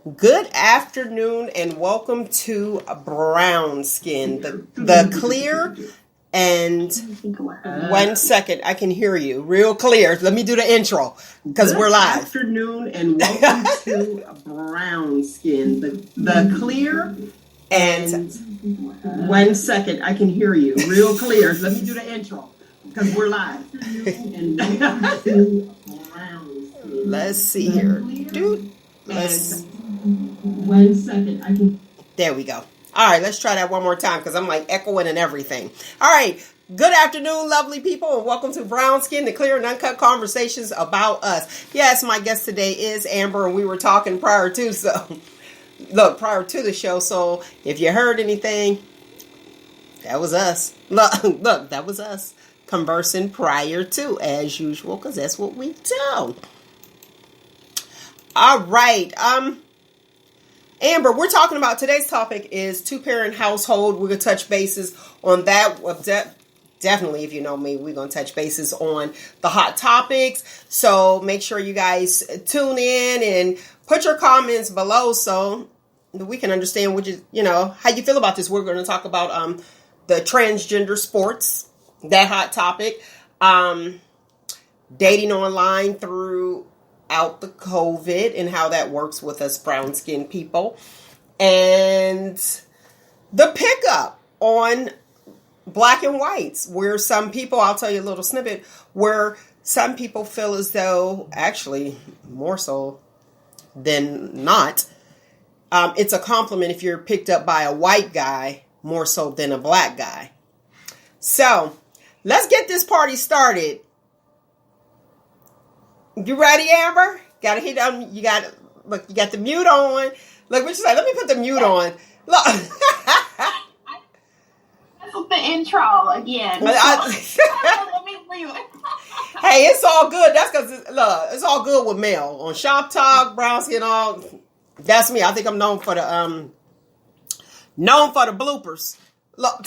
Good afternoon and welcome to Brown Skin, the clear and 1 second, I can hear you real clear. Let me do the intro because we're live. Good afternoon and welcome to Brown Skin, the clear and 1 second, I can hear you real clear. Let me do the intro because we're live. Let's see here, dude. Let's. 1 second, I can. There we go. All right, let's try that one more time because I'm like echoing and everything. All right, good afternoon, lovely people, and welcome to Brown Skin, the clear and uncut conversations about us. Yes, my guest today is Amber, and we were talking prior to the show. So if you heard anything, that was us. Look, that was us conversing prior to, as usual, because that's what we do. All right, Amber, we're talking about today's topic is two-parent household. We're going to touch bases on that. Definitely, if you know me, we're going to touch bases on the hot topics. So make sure you guys tune in and put your comments below so we can understand how you feel about this. We're going to talk about the transgender sports, that hot topic, dating online throughout the COVID and how that works with us brown skinned people, and the pickup on black and whites, where some people, I'll tell you a little snippet, where some people feel as though, actually more so than not, it's a compliment if you're picked up by a white guy more so than a black guy. So let's get this party started. You ready, Amber? Gotta hit on. You got the mute on. Look what you say. Let me put the mute on. Look. That's the intro again. Let me mute. Hey, it's all good. That's because it's all good with Mel on Shop Talk, Brown Skin. All that's me. I think I'm known for the bloopers. Look.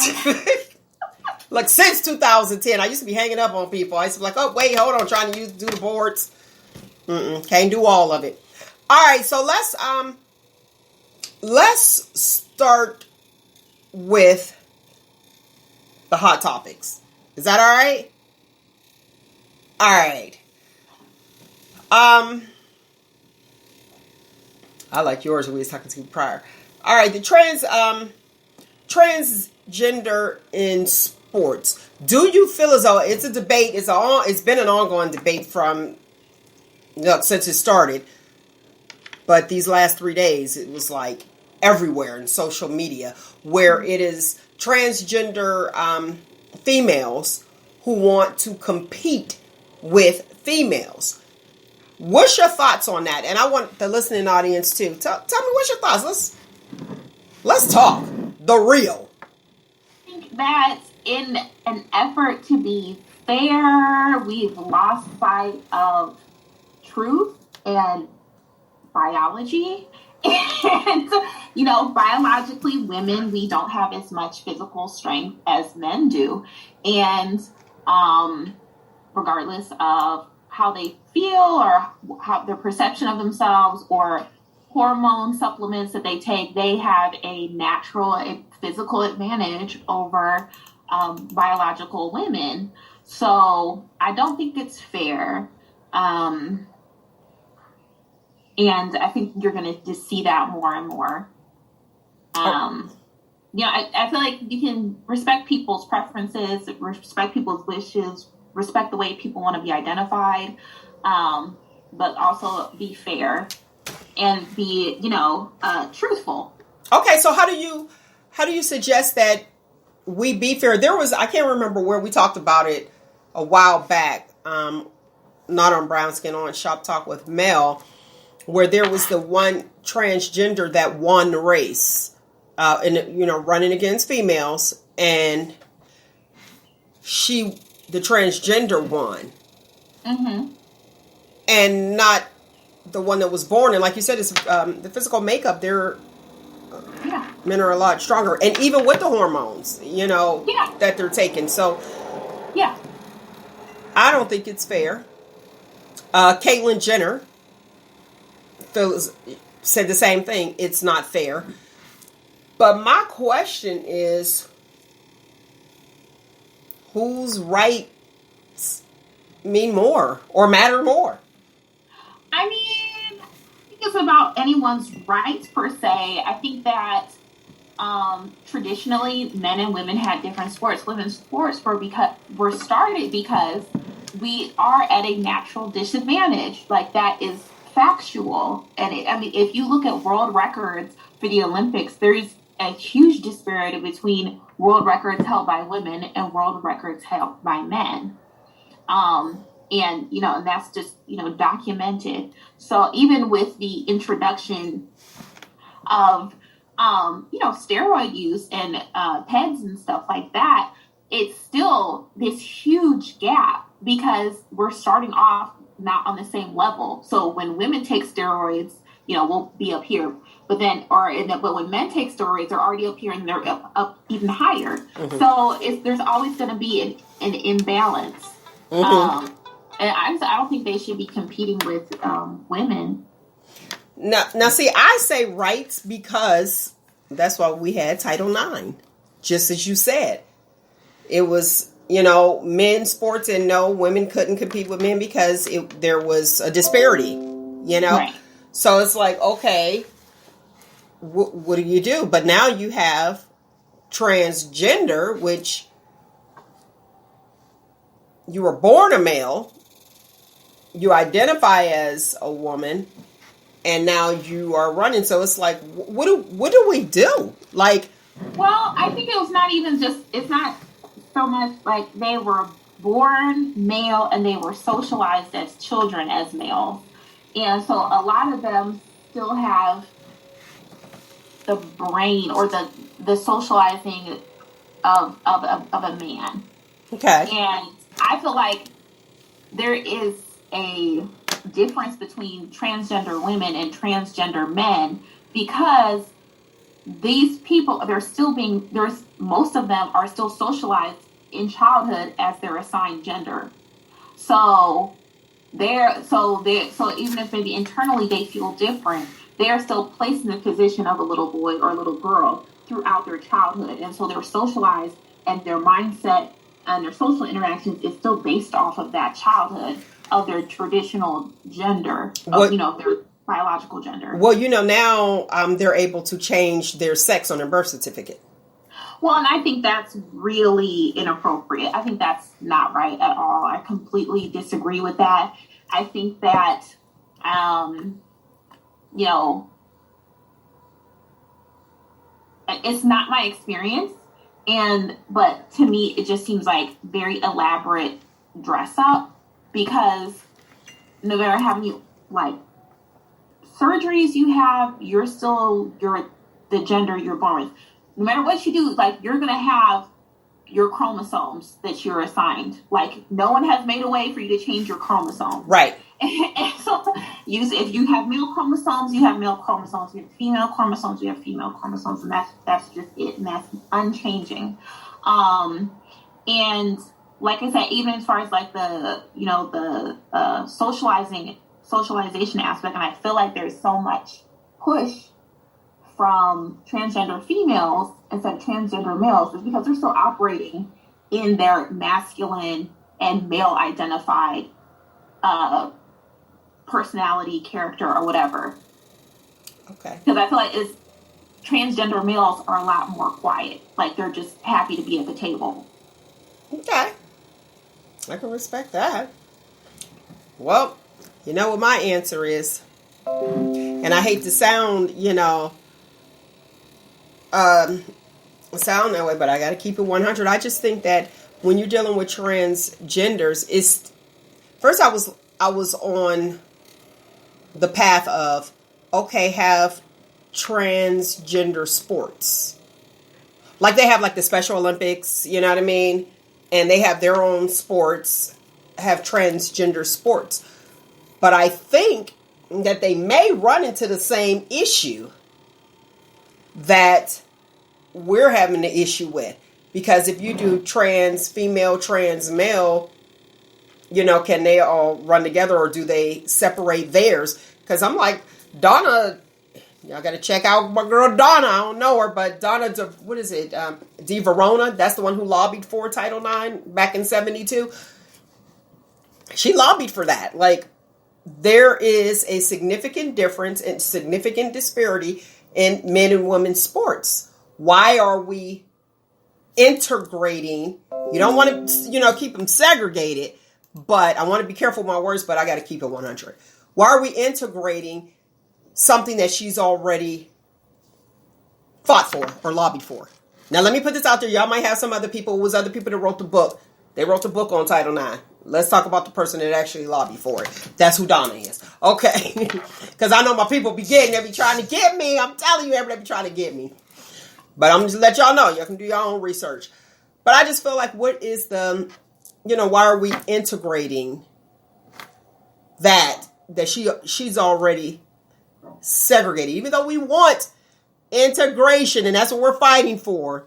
Like since 2010, I used to be hanging up on people. I used to be like, oh, wait, hold on, trying to do the boards. Can't do all of it. All right, so let's start with the hot topics. Is that all right? All right. I like yours. We was talking to prior. All right, the transgender in sports. Do you feel as though it's a debate? It's been an ongoing debate since it started. But these last 3 days, it was like everywhere in social media, where it is transgender females who want to compete with females. What's your thoughts on that? And I want the listening audience too. Tell me what's your thoughts. Let's talk the real. I think that in an effort to be fair, we've lost sight of truth and biology. And, biologically, women, we don't have as much physical strength as men do. And regardless of how they feel or how their perception of themselves or hormone supplements that they take, they have a physical advantage over biological women. So I don't think it's fair. And I think you're going to just see that more and more. I feel like you can respect people's preferences, respect people's wishes, respect the way people want to be identified, but also be fair and be, truthful. Okay, so how do you suggest that we be fair? I can't remember where we talked about it a while back, not on Brown Skin, on Shop Talk with Mel, where there was the one transgender that won the race, running against females, and the transgender won. Mm-hmm. And not the one that was born. And like you said, it's the physical makeup, men are a lot stronger. And even with the hormones, that they're taking. So, I don't think it's fair. Caitlyn Jenner feels said the same thing. It's not fair. But my question is, whose rights mean more or matter more? I mean, I think it's about anyone's rights per se. I think that traditionally men and women had different sports. Women's sports were started because we are at a natural disadvantage. Like, that is factual. And if you look at world records for the Olympics, there's a huge disparity between world records held by women and world records held by men. And that's just, documented. So even with the introduction of, steroid use and PEDs and stuff like that, it's still this huge gap because we're starting off not on the same level. So when women take steroids, we'll be up here. But when men take steroids, they're already up here and they're up even higher. Mm-hmm. So there's always going to be an imbalance. Mm-hmm. And I don't think they should be competing with women. Now, see, I say rights because that's why we had Title IX, just as you said. It was, men's sports, and no, women couldn't compete with men because there was a disparity, Right. So it's like, okay, what do you do? But now you have transgender, which you were born a male, you identify as a woman, and now you are running. So it's like, what do we do? Like, well, I think it's not so much like they were born male and they were socialized as children as males. And so a lot of them still have the brain or the socializing of a man. Okay. And I feel like there is a difference between transgender women and transgender men because these people, most of them are still socialized in childhood as their assigned gender. So even if maybe internally they feel different, they are still placed in the position of a little boy or a little girl throughout their childhood. And so they're socialized and their mindset and their social interactions is still based off of that childhood of their traditional gender, their biological gender. Well, now they're able to change their sex on their birth certificate. Well, and I think that's really inappropriate. I think that's not right at all. I completely disagree with that. I think that, it's not my experience. But to me, it just seems like very elaborate dress up because no matter how many surgeries you have, you're the gender you're born with. No matter what you do, you're going to have your chromosomes that you're assigned. No one has made a way for you to change your chromosome. Right. And so if you have male chromosomes, you have male chromosomes. You have female chromosomes, you have female chromosomes. And that's just it. And that's unchanging. And like I said, even as far as the socialization aspect, and I feel like there's so much push from transgender females instead of transgender males is because they're still operating in their masculine and male identified personality, character, or whatever. Okay. Because I feel like transgender males are a lot more quiet. They're just happy to be at the table. Okay. I can respect that. Well, you know what my answer is. And I hate to sound, sound that way, but I got to keep it 100. I just think that when you're dealing with transgenders, first I was on the path of, okay, have transgender sports. They have the Special Olympics, you know what I mean? And they have their own sports, have transgender sports. But I think that they may run into the same issue that we're having the issue with. Because if you do trans female, trans male, can they all run together or do they separate theirs? Because I'm like, Donna Y'all got to check out my girl Donna. I don't know her, but Donna, what is it? De Verona. That's the one who lobbied for Title IX back in 72. She lobbied for that. Like, there is a significant difference and significant disparity in men and women's sports. Why are we integrating? You don't want to, keep them segregated, but I want to be careful with my words, but I got to keep it 100. Why are we integrating something that she's already fought for or lobbied for? Now, let me put this out there. Y'all might have some other people. It was other people that wrote the book. They wrote the book on Title IX. Let's talk about the person that actually lobbied for it. That's who Donna is. Okay. Because I know my people be trying to get me. I'm telling you, they be trying to get me. But I'm just let y'all know. Y'all can do your own research. But I just feel like, what is the, why are we integrating that she's already segregated? Even though we want integration, and that's what we're fighting for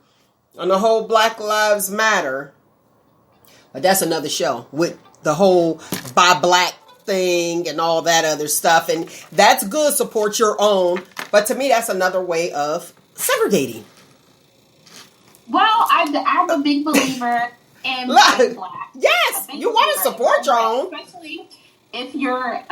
on the whole Black Lives Matter. But that's another show with the whole buy black thing and all that other stuff. And that's good. Support your own. But to me, that's another way of segregating. Well, I'm a big believer in black. Yes, you want to support your own. Especially if you're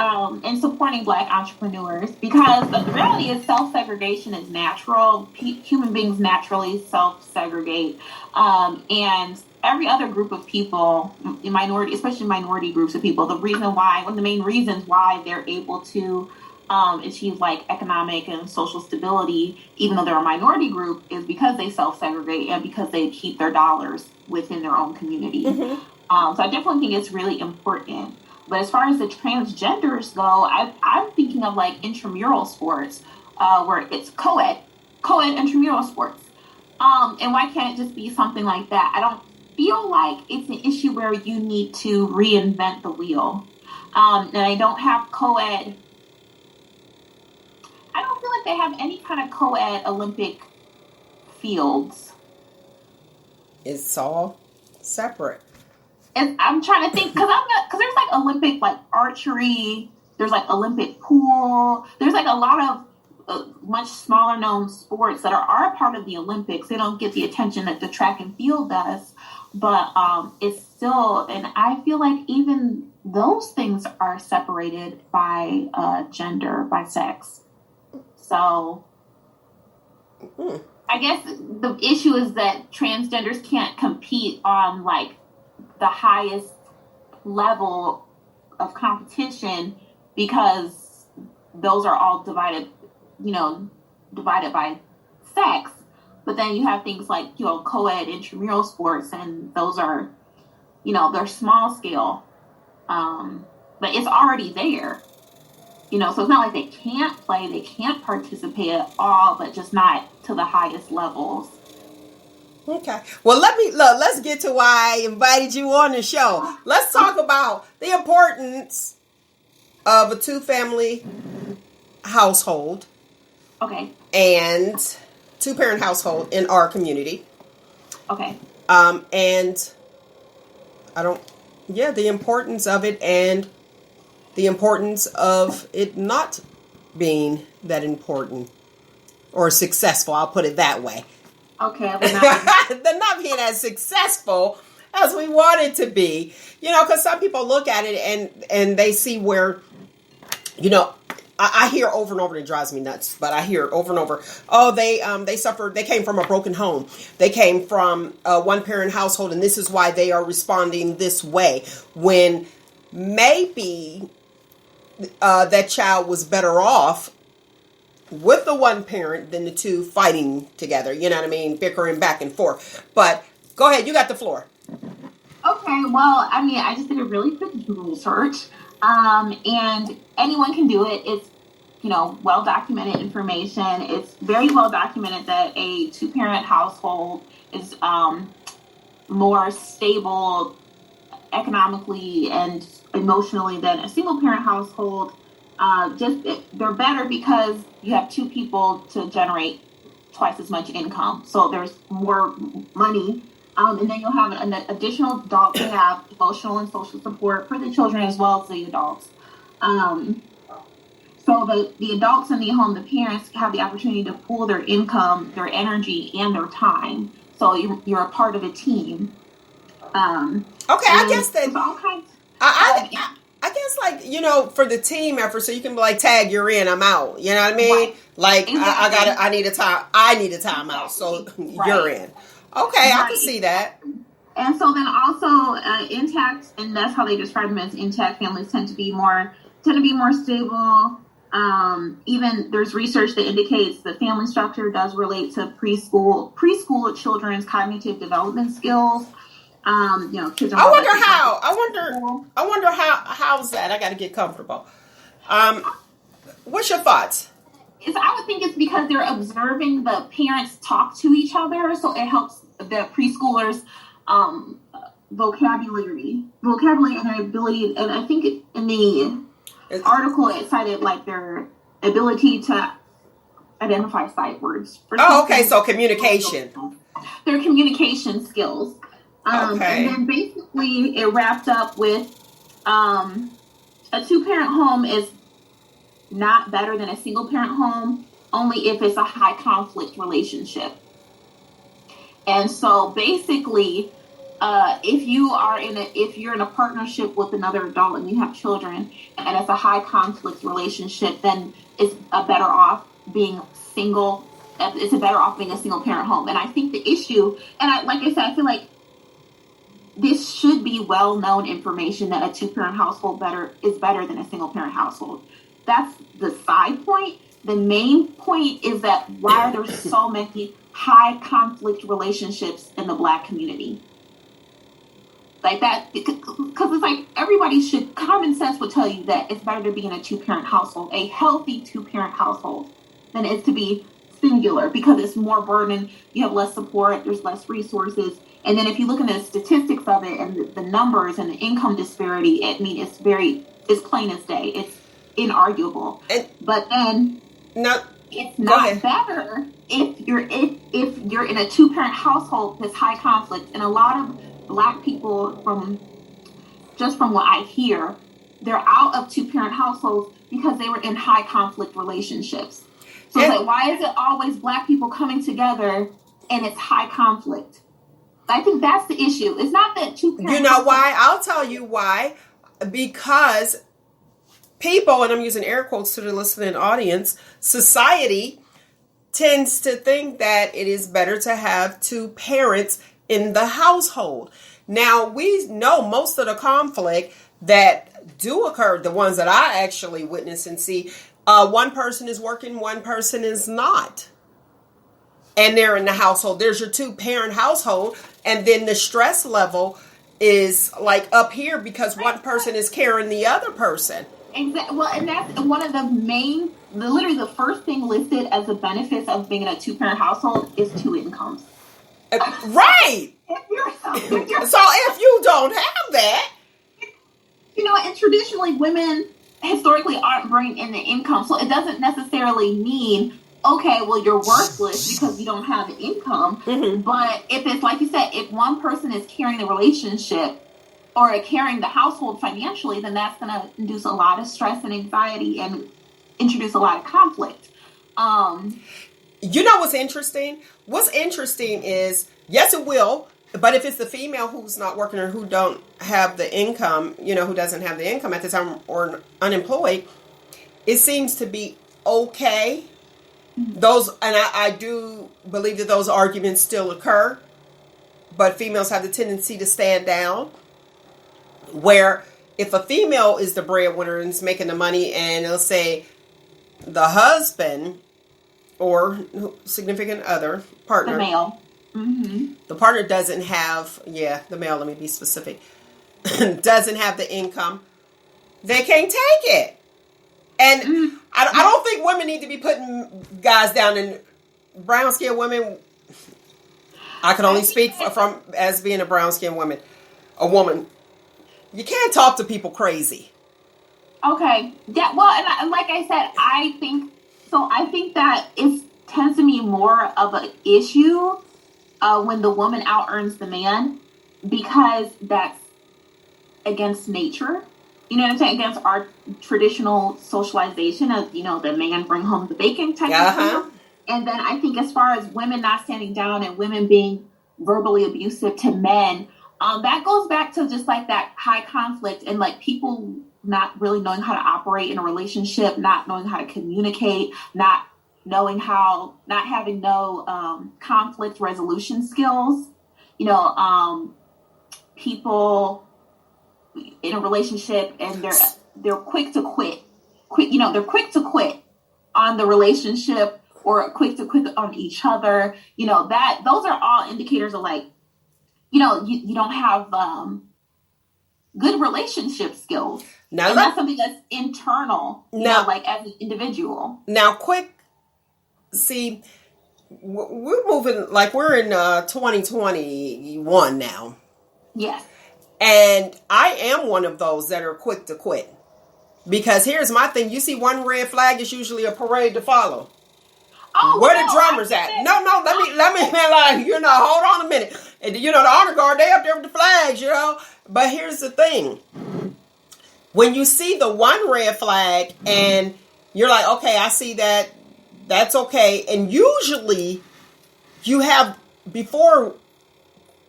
in supporting black entrepreneurs. Because the reality is self-segregation is natural. Human beings naturally self-segregate. And every other group of people, especially minority groups of people, one of the main reasons why they're able to achieve like economic and social stability, even though they're a minority group, is because they self-segregate and because they keep their dollars within their own community. Mm-hmm. So I definitely think it's really important. But as far as the transgenders go, I'm thinking of like intramural sports, where it's co-ed intramural sports. And why can't it just be something like that? I don't feel like it's an issue where you need to reinvent the wheel. And I don't feel like they have any kind of co-ed Olympic fields. It's all separate. And I'm trying to think, because there's like Olympic like archery, there's like Olympic pool, there's like a lot of much smaller known sports that are a part of the Olympics. They don't get the attention that the track and field does, but it's still, and I feel like even those things are separated by gender, by sex. So I guess the issue is that transgenders can't compete on like the highest level of competition because those are all divided by sex. But then you have things like, co-ed intramural sports, and those are, they're small scale. But it's already there. So it's not like they can't play, they can't participate at all, but just not to the highest levels. Okay. Well, let's get to why I invited you on the show. Let's talk about the importance of a two-family household. Okay. And two-parent household in our community. Okay. And the importance of it and the importance of it not being that important or successful. I'll put it that way. Okay. They're not being as successful as we want it to be. Because some people look at it and they see where, I hear over and over, and it drives me nuts, but I hear over and over, they came from a broken home. They came from a one-parent household, and this is why they are responding this way. When maybe that child was better off with the one parent than the two fighting together. You know what I mean? Bickering back and forth. But go ahead, you got the floor. Okay, well, I just did a really quick Google search. And anyone can do it. It's, well-documented information. It's very well documented that a two-parent household is more stable economically and emotionally than a single-parent household. They're better because you have two people to generate twice as much income. So there's more money. And then you'll have an additional adult to have emotional and social support for the children as well as the adults. So the adults in the home, the parents have the opportunity to pool their income, their energy, and their time. So you're a part of a team. Okay, I guess that all kinds. I guess, like, you know, for the team effort, so you can be like, tag, you're in, I'm out. You know what I mean? Right. Like, Exactly. I need a time out, so Right. You're in. Okay, I can see that. And so then also intact, and that's how they describe them as intact families tend to be more stable. Even there's research that indicates the family structure does relate to preschool children's cognitive development skills. You know, kids are I wonder how's that? I got to get comfortable. What's your thoughts? I would think it's because they're observing the parents talk to each other, so it helps the preschoolers vocabulary and their ability. And I think in the article it cited like their ability to identify sight words. Okay, so communication. Their communication skills. Okay. And then basically it wrapped up with a 2-parent home is not better than a single parent home, only if it's a high conflict relationship. And so basically, if you're in a partnership with another adult and you have children and it's a high conflict relationship, then it's better off being single. It's better off being a single parent home. And I think the issue, and like I said, I feel like this should be well-known information that a 2-parent household is better than a single-parent household. That's the side point. The main point is that why are there so many high conflict relationships in the Black community? Like that, because it's like common sense would tell you that it's better to be in a 2-parent household, a healthy 2-parent household, than it is to be singular, because it's more burden, you have less support, there's less resources. And then if you look at the statistics of it and the numbers and the income disparity, it's plain as day. It's inarguable. But then it's not better if you're in a 2-parent household that's high conflict. And a lot of Black people, from what I hear, they're out of 2-parent households because they were in high conflict relationships. So it's like, why is it always Black people coming together and it's high conflict? I think that's the issue. It's not that 2-parent. You know why? I'll tell you why. Because people, and I'm using air quotes to the listening audience, society tends to think that it is better to have 2 parents in the household. Now, we know most of the conflict that do occur, the ones that I actually witness and see, one person is working, one person is not. And they're in the household. There's your 2-parent household. And then the stress level is like up here because one person is carrying the other person. Exactly. Well, and that's one of literally the first thing listed as the benefits of being in a 2-parent household is 2 incomes. Right. So if you don't have that. You know, and traditionally women historically aren't bringing in the income. So it doesn't necessarily mean, okay, well, you're worthless because you don't have the income. Mm-hmm. But if it's like you said, if one person is carrying the relationship or carrying the household financially, then that's going to induce a lot of stress and anxiety and introduce a lot of conflict. You know what's interesting? What's interesting is, yes, it will. But if it's the female who's not working or who don't have the income, who doesn't have the income at the time or unemployed, it seems to be okay. Those, and I do believe that those arguments still occur, but females have the tendency to stand down. Where if a female is the breadwinner and is making the money, and let's say the husband or significant other partner, the male, mm-hmm. the partner doesn't have, the male, let me be specific, doesn't have the income, they can't take it. And mm-hmm. I don't think women need to be putting guys down. In brown skinned women, I can only speak from as being a brown skinned woman, a woman. You can't talk to people crazy. Okay. Yeah. Well, and like I said, I think that it tends to be more of an issue when the woman out earns the man, because that's against nature. you know what I'm saying, against our traditional socialization of, you know, the man bring home the bacon type of thing. And then I think as far as women not standing down and women being verbally abusive to men, that goes back to just like that high conflict and like people not really knowing how to operate in a relationship, not knowing how to communicate, not knowing how, not having no conflict resolution skills. You know, people in a relationship and they're quick to quit. You know, they're quick to quit on the relationship or quick to quit on each other. You know, that those are all indicators of like, you know, you don't have good relationship skills. Now, and that's something that's internal, you know, like as an individual. Now, see, we're moving, like we're in 2021 now. Yes. And I am one of those that are quick to quit. Because here's my thing. You see one red flag is usually a parade to follow. Oh, where the drummers at? No, let me like, you know, hold on a minute. And you know, the honor guard, they up there with the flags, you know. But here's the thing. When you see the one red flag and you're like, okay, I see that, that's okay. And usually you have, before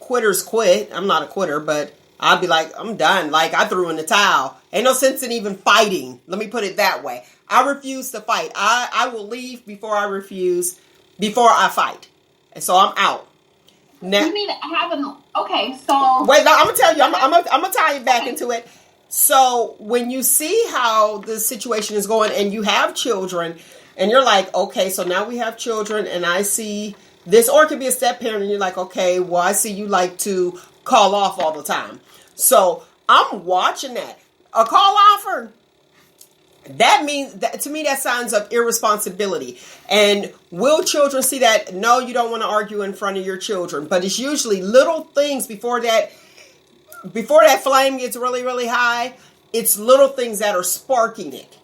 quitters quit, I'm not a quitter, but I'll be like, I'm done. Like, I threw in the towel. Ain't no sense in even fighting. Let me put it that way. I refuse to fight. I will leave before I fight. And so I'm out. Now, you mean okay, so... Wait, no, I'm going to tell you. I'm going to tie you back into it. So when you see how the situation is going and you have children and you're like, okay, so now we have children and I see this, or it could be a step parent and you're like, okay, well, I see you like to call off all the time. So I'm watching that. A call offer, that means, that, to me, that signs of irresponsibility. And will children see that? No, you don't want to argue in front of your children. But it's usually little things before that flame gets really, really high. It's little things that are sparking it.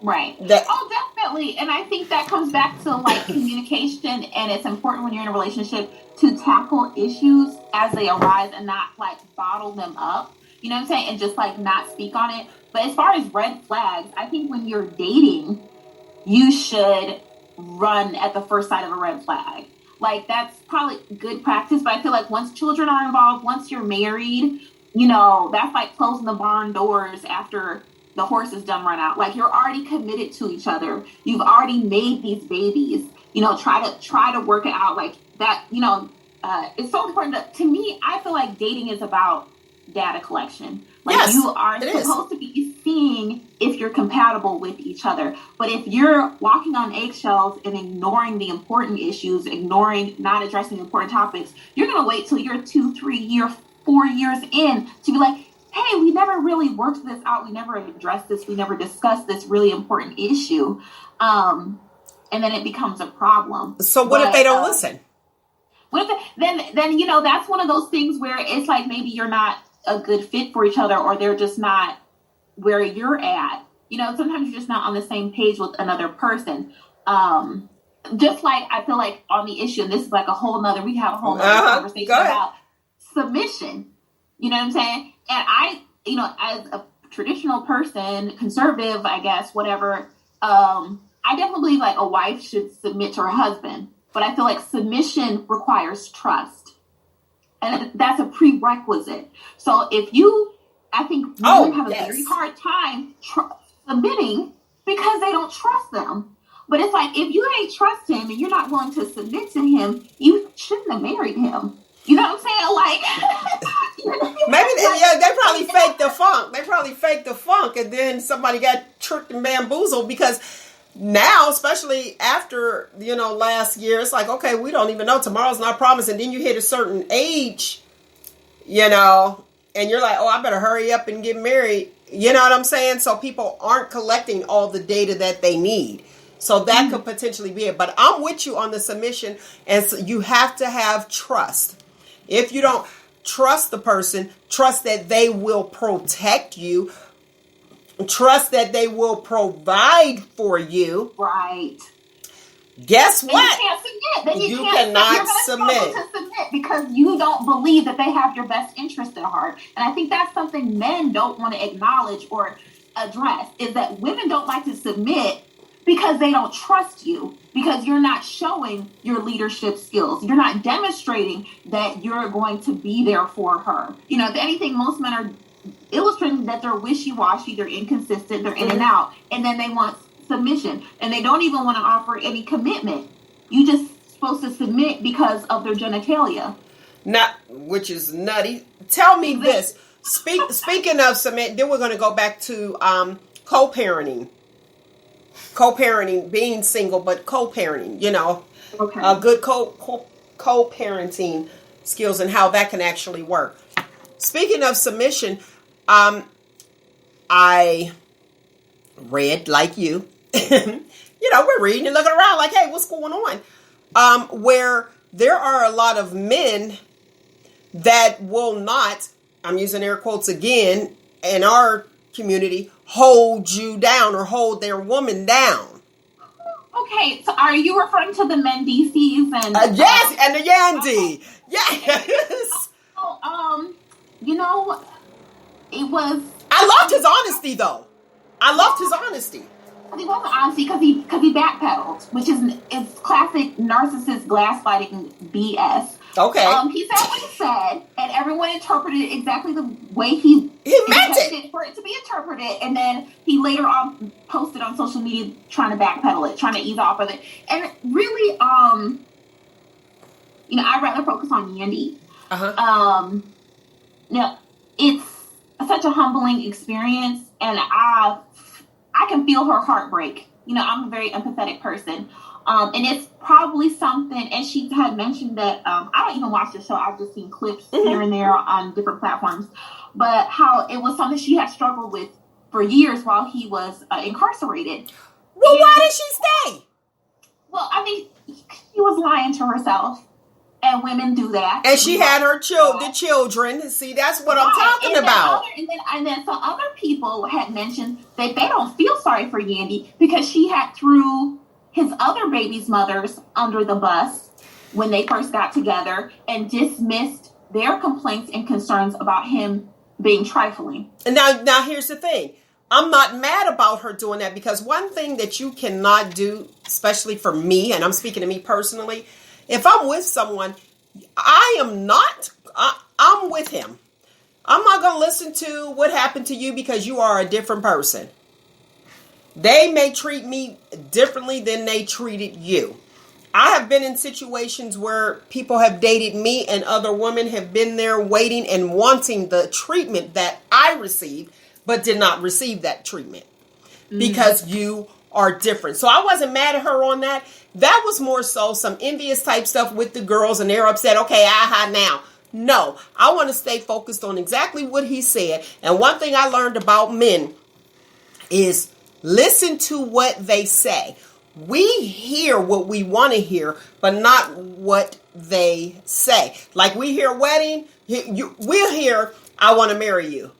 Right. Definitely. And I think that comes back to like communication, and it's important when you're in a relationship to tackle issues as they arise and not like bottle them up. You know what I'm saying? And just like not speak on it. But as far as red flags, I think when you're dating, you should run at the first sight of a red flag. Like, that's probably good practice. But I feel like once children are involved, once you're married, you know, that's like closing the barn doors after the horse is done run out. Like, you're already committed to each other. You've already made these babies. You know, try to work it out like that. You know, it's so important. To me, I feel like dating is about data collection. Like, yes, you are supposed to be seeing if you're compatible with each other. But if you're walking on eggshells and ignoring the important issues, not addressing the important topics, you're going to wait till you're 2, 3, 4 years in to be like, hey, we never really worked this out. We never addressed this. We never discussed this really important issue. And then it becomes a problem. So what if they don't listen? What if then, you know, that's one of those things where it's like maybe you're not a good fit for each other, or they're just not where you're at. You know, sometimes you're just not on the same page with another person. Just like I feel like on the issue, and this is like we have a whole nother conversation about submission. You know what I'm saying? And I, you know, as a traditional person, conservative, I guess, whatever, I definitely believe like a wife should submit to her husband. But I feel like submission requires trust. And that's a prerequisite. So I think women have a very hard time submitting because they don't trust them. But it's like, if you ain't trust him and you're not willing to submit to him, you shouldn't have married him. You know what I'm saying? Like, maybe they probably faked the funk. They probably faked the funk, and then somebody got tricked and bamboozled, because now, especially after, you know, last year, it's like, okay, we don't even know. Tomorrow's not promised. And then you hit a certain age, you know, and you're like, oh, I better hurry up and get married. You know what I'm saying? So people aren't collecting all the data that they need. So that could potentially be it. But I'm with you on the submission. And so you have to have trust. If you don't trust the person, trust that they will protect you. Trust that they will provide for you. Right. Guess what? You can't submit. Then you cannot submit. submit because you don't believe that they have your best interest at heart. And I think that's something men don't want to acknowledge or address, is that women don't like to submit because they don't trust you, because you're not showing your leadership skills. You're not demonstrating that you're going to be there for her. You know, if anything, most men are illustrating that they're wishy-washy, they're inconsistent, they're in and out, and then they want submission, and they don't even want to offer any commitment. You just supposed to submit because of their genitalia. Which is nutty. Tell me this. Speaking of submit, then we're going to go back to co-parenting. Co-parenting, being single, but co-parenting, you know, okay. Good co-parenting skills and how that can actually work. Speaking of submission, I read, like you, you know, we're reading and looking around like, hey, what's going on? Where there are a lot of men that will not, I'm using air quotes again, in our community, hold you down or hold their woman down. Okay, so are you referring to the Mendices and yes, and the Yandy? Yes. You know, it was. I loved his honesty, though. I loved his honesty. He wasn't honesty because he backpedaled, which is classic narcissist gaslighting BS. Okay. He said what he said, and everyone interpreted it exactly the way he meant it for it to be interpreted. And then he later on posted on social media trying to backpedal it, trying to ease off of it. And really, you know, I'd rather focus on Yandy. You know, it's such a humbling experience, and I can feel her heartbreak. You know, I'm a very empathetic person. And it's probably something, and she had mentioned that, I don't even watch the show, I've just seen clips here and there on different platforms, but how it was something she had struggled with for years while he was incarcerated. Well, why did she stay? Well, I mean, she was lying to herself, and women do that. And she had her the children. See, that's what I'm talking about. And then some other people had mentioned that they don't feel sorry for Yandy because she had threw his other baby's mothers under the bus when they first got together and dismissed their complaints and concerns about him being trifling. And now here's the thing. I'm not mad about her doing that, because one thing that you cannot do, especially for me, and I'm speaking to me personally, if I'm with someone, I'm with him. I'm not going to listen to what happened to you because you are a different person. They may treat me differently than they treated you. I have been in situations where people have dated me and other women have been there waiting and wanting the treatment that I received, but did not receive that treatment because you are different. So I wasn't mad at her on that. That was more so some envious type stuff with the girls, and they're upset. Okay, aha, now. No, I want to stay focused on exactly what he said. And one thing I learned about men is listen to what they say. We hear what we want to hear, but not what they say. Like we hear wedding, we'll hear, I want to marry you.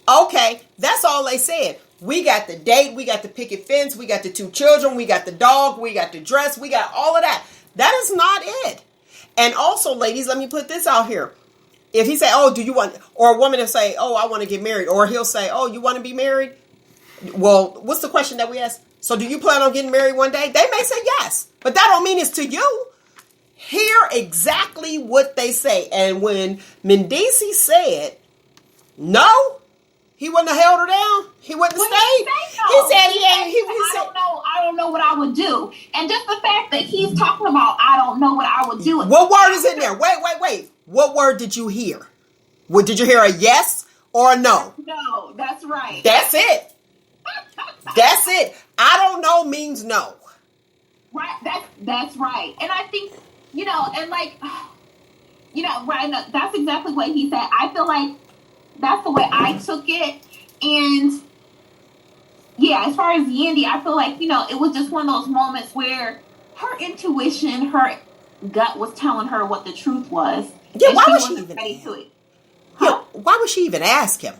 Okay, that's all they said. We got the date, we got the picket fence, we got the 2 children, we got the dog, we got the dress, we got all of that. That is not it. And also, ladies, let me put this out here. If he say, oh, do you want, or a woman will say, oh, I want to get married, or he'll say, oh, you want to be married? Well, what's the question that we ask? So do you plan on getting married one day? They may say yes, but that don't mean it's to you. Hear exactly what they say. And when Mendici said no, he wouldn't have held her down. He wouldn't have stayed. He said he ain't. I don't know what I would do. And just the fact that he's talking about I don't know what I would do. What word is in there? Wait. What word did you hear? Did you hear a yes or a no? No, that's right. That's it. That's it. I don't know means no. Right. That's right. And I think, and like, right. That's exactly what he said. I feel like that's the way I took it. And yeah, as far as Yandy, I feel like, it was just one of those moments where her intuition, her gut was telling her what the truth was. Yeah, why would she even ask him? Yeah, why would she even ask him?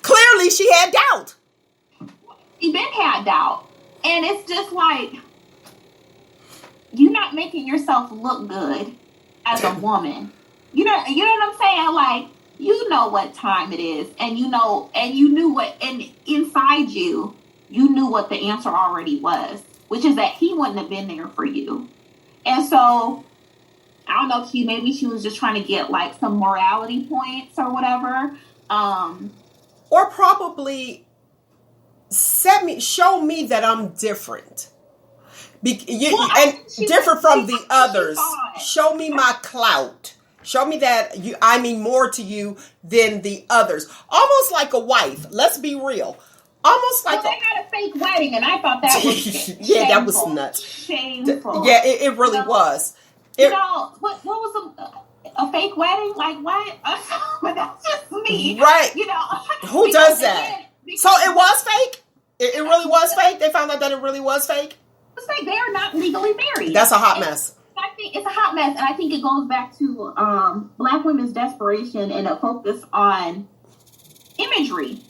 Clearly she had doubt. She been had doubt. And it's just like, you're not making yourself look good. as a woman. You know what I'm saying? Like, you know what time it is, and you knew what, and inside you knew what the answer already was, which is that he wouldn't have been there for you. And so, I don't know if maybe she was just trying to get like some morality points or whatever. Or probably show me that I'm different. Different from the others. Show me my clout. Show me that I mean more to you than the others. Almost like a wife. Let's be real. Almost like they had a fake wedding, and I thought that was yeah, that was nuts. Shameful. Yeah, it really was. What was a fake wedding? Like what? But that's just me, right? Who does that? So it was fake. It really was fake. They found out that it really was fake. It's like they are not legally married. That's a hot mess. I think it's a hot mess, and I think it goes back to Black women's desperation and a focus on imagery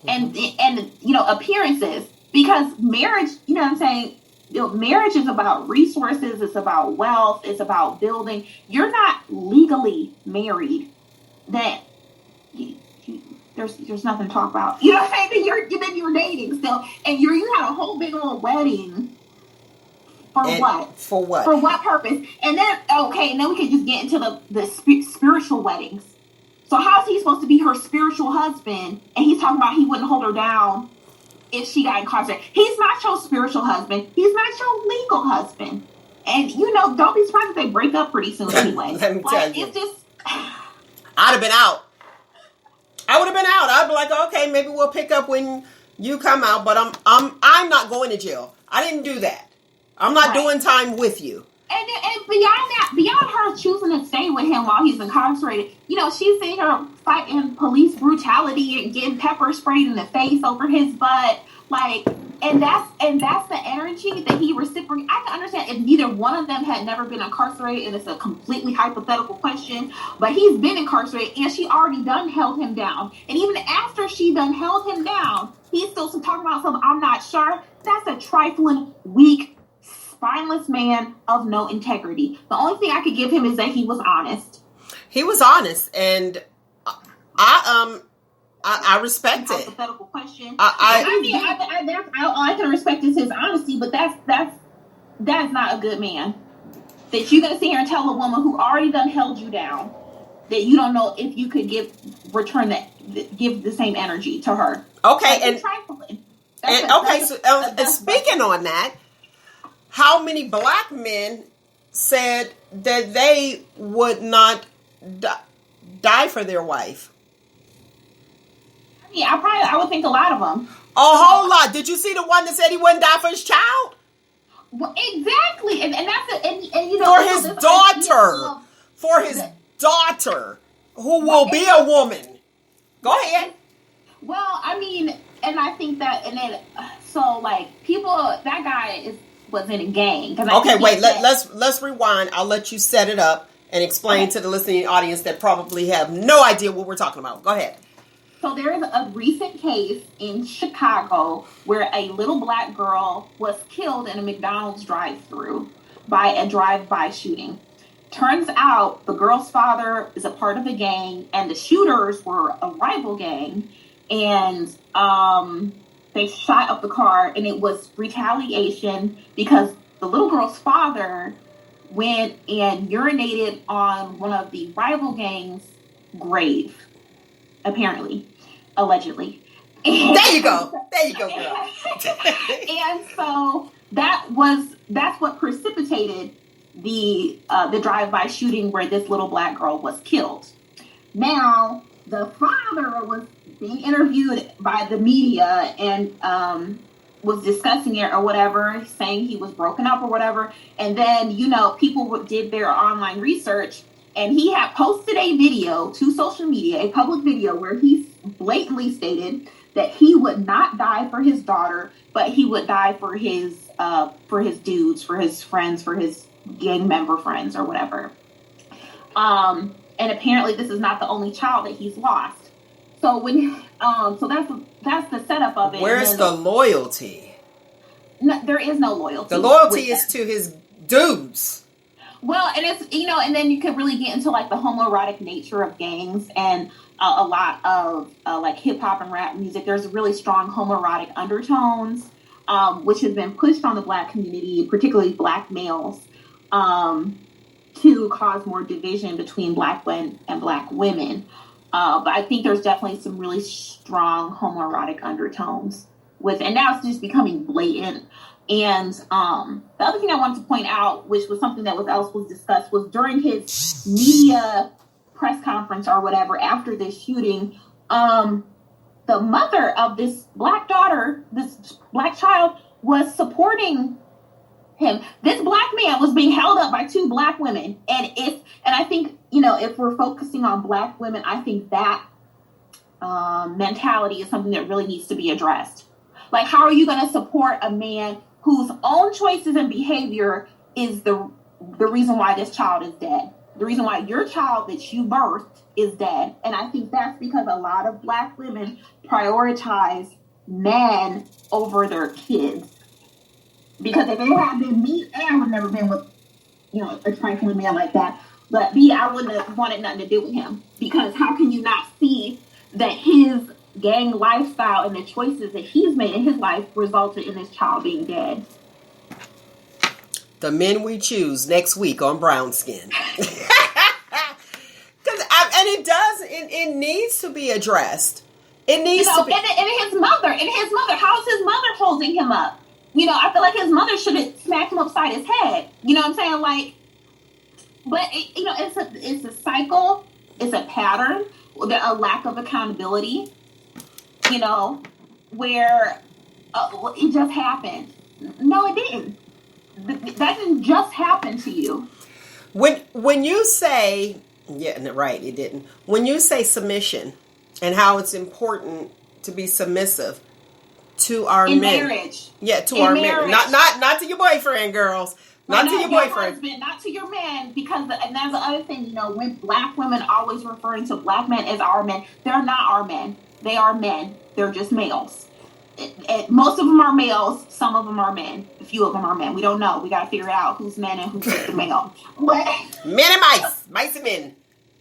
and appearances. Because marriage, you know what I'm saying? Marriage is about resources. It's about wealth. It's about building. You're not legally married. That there's nothing to talk about. You know what I'm saying? Then you're dating still, and you had a whole big old wedding. What? For what? For what purpose? And then we can just get into the spiritual weddings. So how's he supposed to be her spiritual husband? And he's talking about he wouldn't hold her down if she got incarcerated. He's not your spiritual husband. He's not your legal husband. And don't be surprised if they break up pretty soon anyway. Let me tell you. It's just. I'd have been out. I would have been out. I'd be like, okay, maybe we'll pick up when you come out, but I'm not going to jail. I didn't do that. I'm not doing time with you. And beyond her choosing to stay with him while he's incarcerated, she's seeing her fighting police brutality and getting pepper sprayed in the face over his butt. Like, and that's the energy that he reciprocates. I can understand if neither one of them had never been incarcerated, and it's a completely hypothetical question, but he's been incarcerated and she already done held him down. And even after she done held him down, he's still talking about something, I'm not sure. That's a trifling, weak, spineless man of no integrity. The only thing I could give him is that he was honest. He was honest, and I respect it. Hypothetical question. All I can respect is his honesty, but that's not a good man. That you're gonna sit here and tell a woman who already done held you down that you don't know if you could give the same energy to her. Okay, and speaking on that, how many Black men said that they would not die for their wife? I mean, I would think a lot of them. A whole lot. Did you see the one that said he wouldn't die for his child? Well, exactly, and that's for his daughter, who will be a woman. Go ahead. Well, I mean, and I think that, and then so like people, that guy was in a gang. Okay, wait. Let's rewind. I'll let you set it up and explain to the listening audience that probably have no idea what we're talking about. Go ahead. So there is a recent case in Chicago where a little Black girl was killed in a McDonald's drive-thru by a drive-by shooting. Turns out the girl's father is a part of a gang, and the shooters were a rival gang, and they shot up the car, and it was retaliation because the little girl's father went and urinated on one of the rival gang's grave, apparently. Allegedly. There you go, girl. And so that's what precipitated the drive-by shooting where this little Black girl was killed. Now, the father was being interviewed by the media and was discussing it or whatever, saying he was broken up or whatever. And then, people did their online research, and he had posted a video to social media, a public video, where he blatantly stated that he would not die for his daughter, but he would die for his dudes, for his friends, for his gang member friends or whatever. And apparently this is not the only child that he's lost. So so that's the setup of it. Where's the loyalty? No, there is no loyalty. The loyalty is to his dudes. Well, and it's, and then you could really get into like the homoerotic nature of gangs and a lot of like hip hop and rap music. There's really strong homoerotic undertones, which has been pushed on the Black community, particularly Black males, to cause more division between Black men and Black women. But I think there's definitely some really strong homoerotic undertones and now it's just becoming blatant. And the other thing I wanted to point out, which was something that was discussed, was during his media press conference or whatever after this shooting, the mother of this Black daughter, this Black child, was supporting him. This Black man was being held up by two Black women, and I think if we're focusing on Black women, I think that mentality is something that really needs to be addressed. Like, how are you going to support a man whose own choices and behavior is the reason why this child is dead? The reason why your child that you birthed is dead. And I think that's because a lot of Black women prioritize men over their kids. Because if it had been me, I would have never been with, a trifling man like that. But B, I wouldn't have wanted nothing to do with him. Because how can you not see that his gang lifestyle and the choices that he's made in his life resulted in this child being dead? The men we choose next week on Brown Skin. It needs to be addressed. It needs to be. And his mother, how's his mother holding him up? I feel like his mother should have smacked him upside his head. You know what I'm saying? Like, but it's a cycle. It's a pattern. A lack of accountability. Where it just happened. No, it didn't. That didn't just happen to you. When you say, yeah, right, it didn't. When you say submission and how it's important to be submissive to our in men, marriage, yeah, to our men, not to your boyfriend, girls, not to your boyfriend, husband, not to your man, because and that's the other thing. When Black women always referring to Black men as our men, they're not our men. They are men. They're just males. Most of them are males. Some of them are men. A few of them are men. We don't know. We got to figure out who's men and who's just the male. But, men and mice. Mice and men.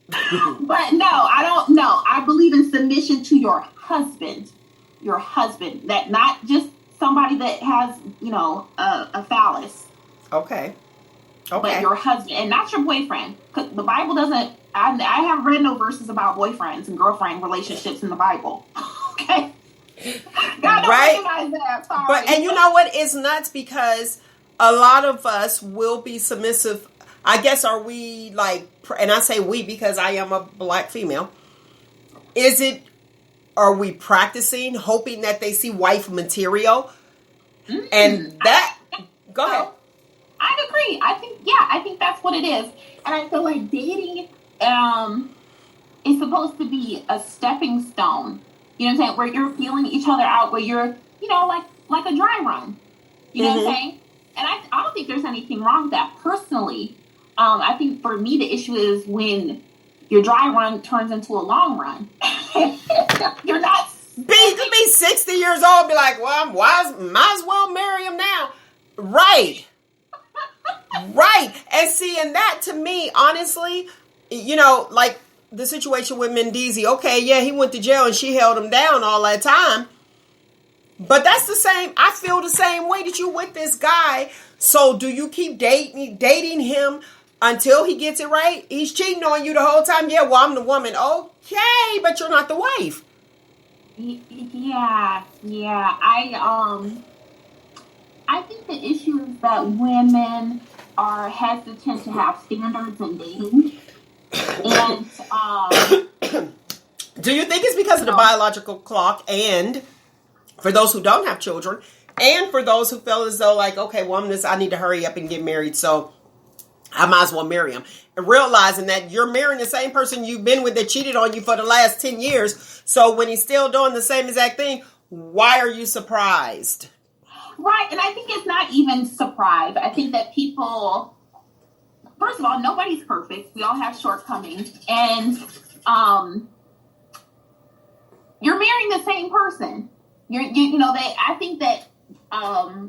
But no, I don't know. I believe in submission to your husband. Your husband. That not just somebody that has, a phallus. Okay. But your husband. And not your boyfriend. Because the Bible doesn't... I haven't read no verses about boyfriends and girlfriend relationships in the Bible. Okay? God don't recognize that. Sorry. But, and you know what? It's nuts because a lot of us will be submissive. I guess, are we like, and I say we because I am a Black female. Are we practicing, hoping that they see wife material? Mm-hmm. And that, go ahead. I agree. I think that's what it is. And I feel like dating is supposed to be a stepping stone. You know what I'm saying? Where you're feeling each other out, where you're, like a dry run. You know what I'm saying? And I don't think there's anything wrong with that personally. I think for me, the issue is when your dry run turns into a long run. You're not... Be 60 years old, be like, well, might as well marry him now. Right. Right. And see, and that to me, honestly, like the situation with Mendeezy, okay, yeah, he went to jail and she held him down all that time. But that's the same. I feel the same way that you with this guy. So do you keep dating him until he gets it right? He's cheating on you the whole time. Yeah, well, I'm the woman. Okay, but you're not the wife. Yeah. I think the issue is that women are hesitant to have standards in dating. And do you think it's because of the biological clock, and for those who don't have children, and for those who feel as though like, okay, well, I need to hurry up and get married, so I might as well marry him, and realizing that you're marrying the same person you've been with that cheated on you for the last 10 years. So when he's still doing the same exact thing, why are you surprised? Right. And I think it's not even surprise. I think that people, first of all, nobody's perfect. We all have shortcomings. And you're marrying the same person. I think that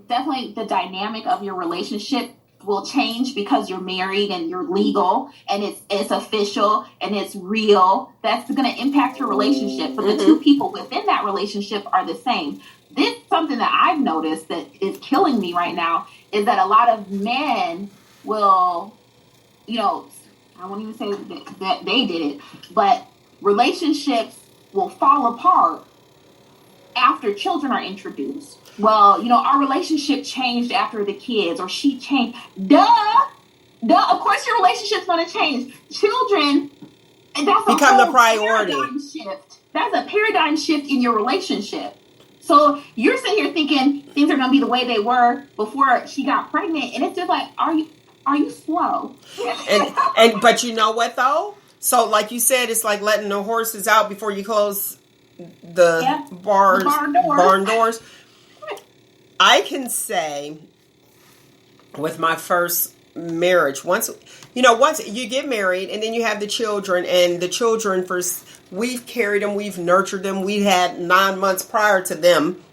definitely the dynamic of your relationship will change because you're married and you're legal and it's official and it's real. That's going to impact your relationship. But the two people within that relationship are the same. This something that I've noticed that is killing me right now is that a lot of men will, I won't even say that they did it, but relationships will fall apart after children are introduced. Well, our relationship changed after the kids, or she changed. Duh. Of course your relationship's going to change. Children, that's become the priority. Paradigm shift. That's a paradigm shift in your relationship. So you're sitting here thinking things are going to be the way they were before she got pregnant, and it's just like, are you slow? But you know what though? So like you said, it's like letting the horses out before you close the barn doors. I can say with my first marriage, once you get married and then you have the children, and the children we've carried them, we've nurtured them, we had 9 months prior to them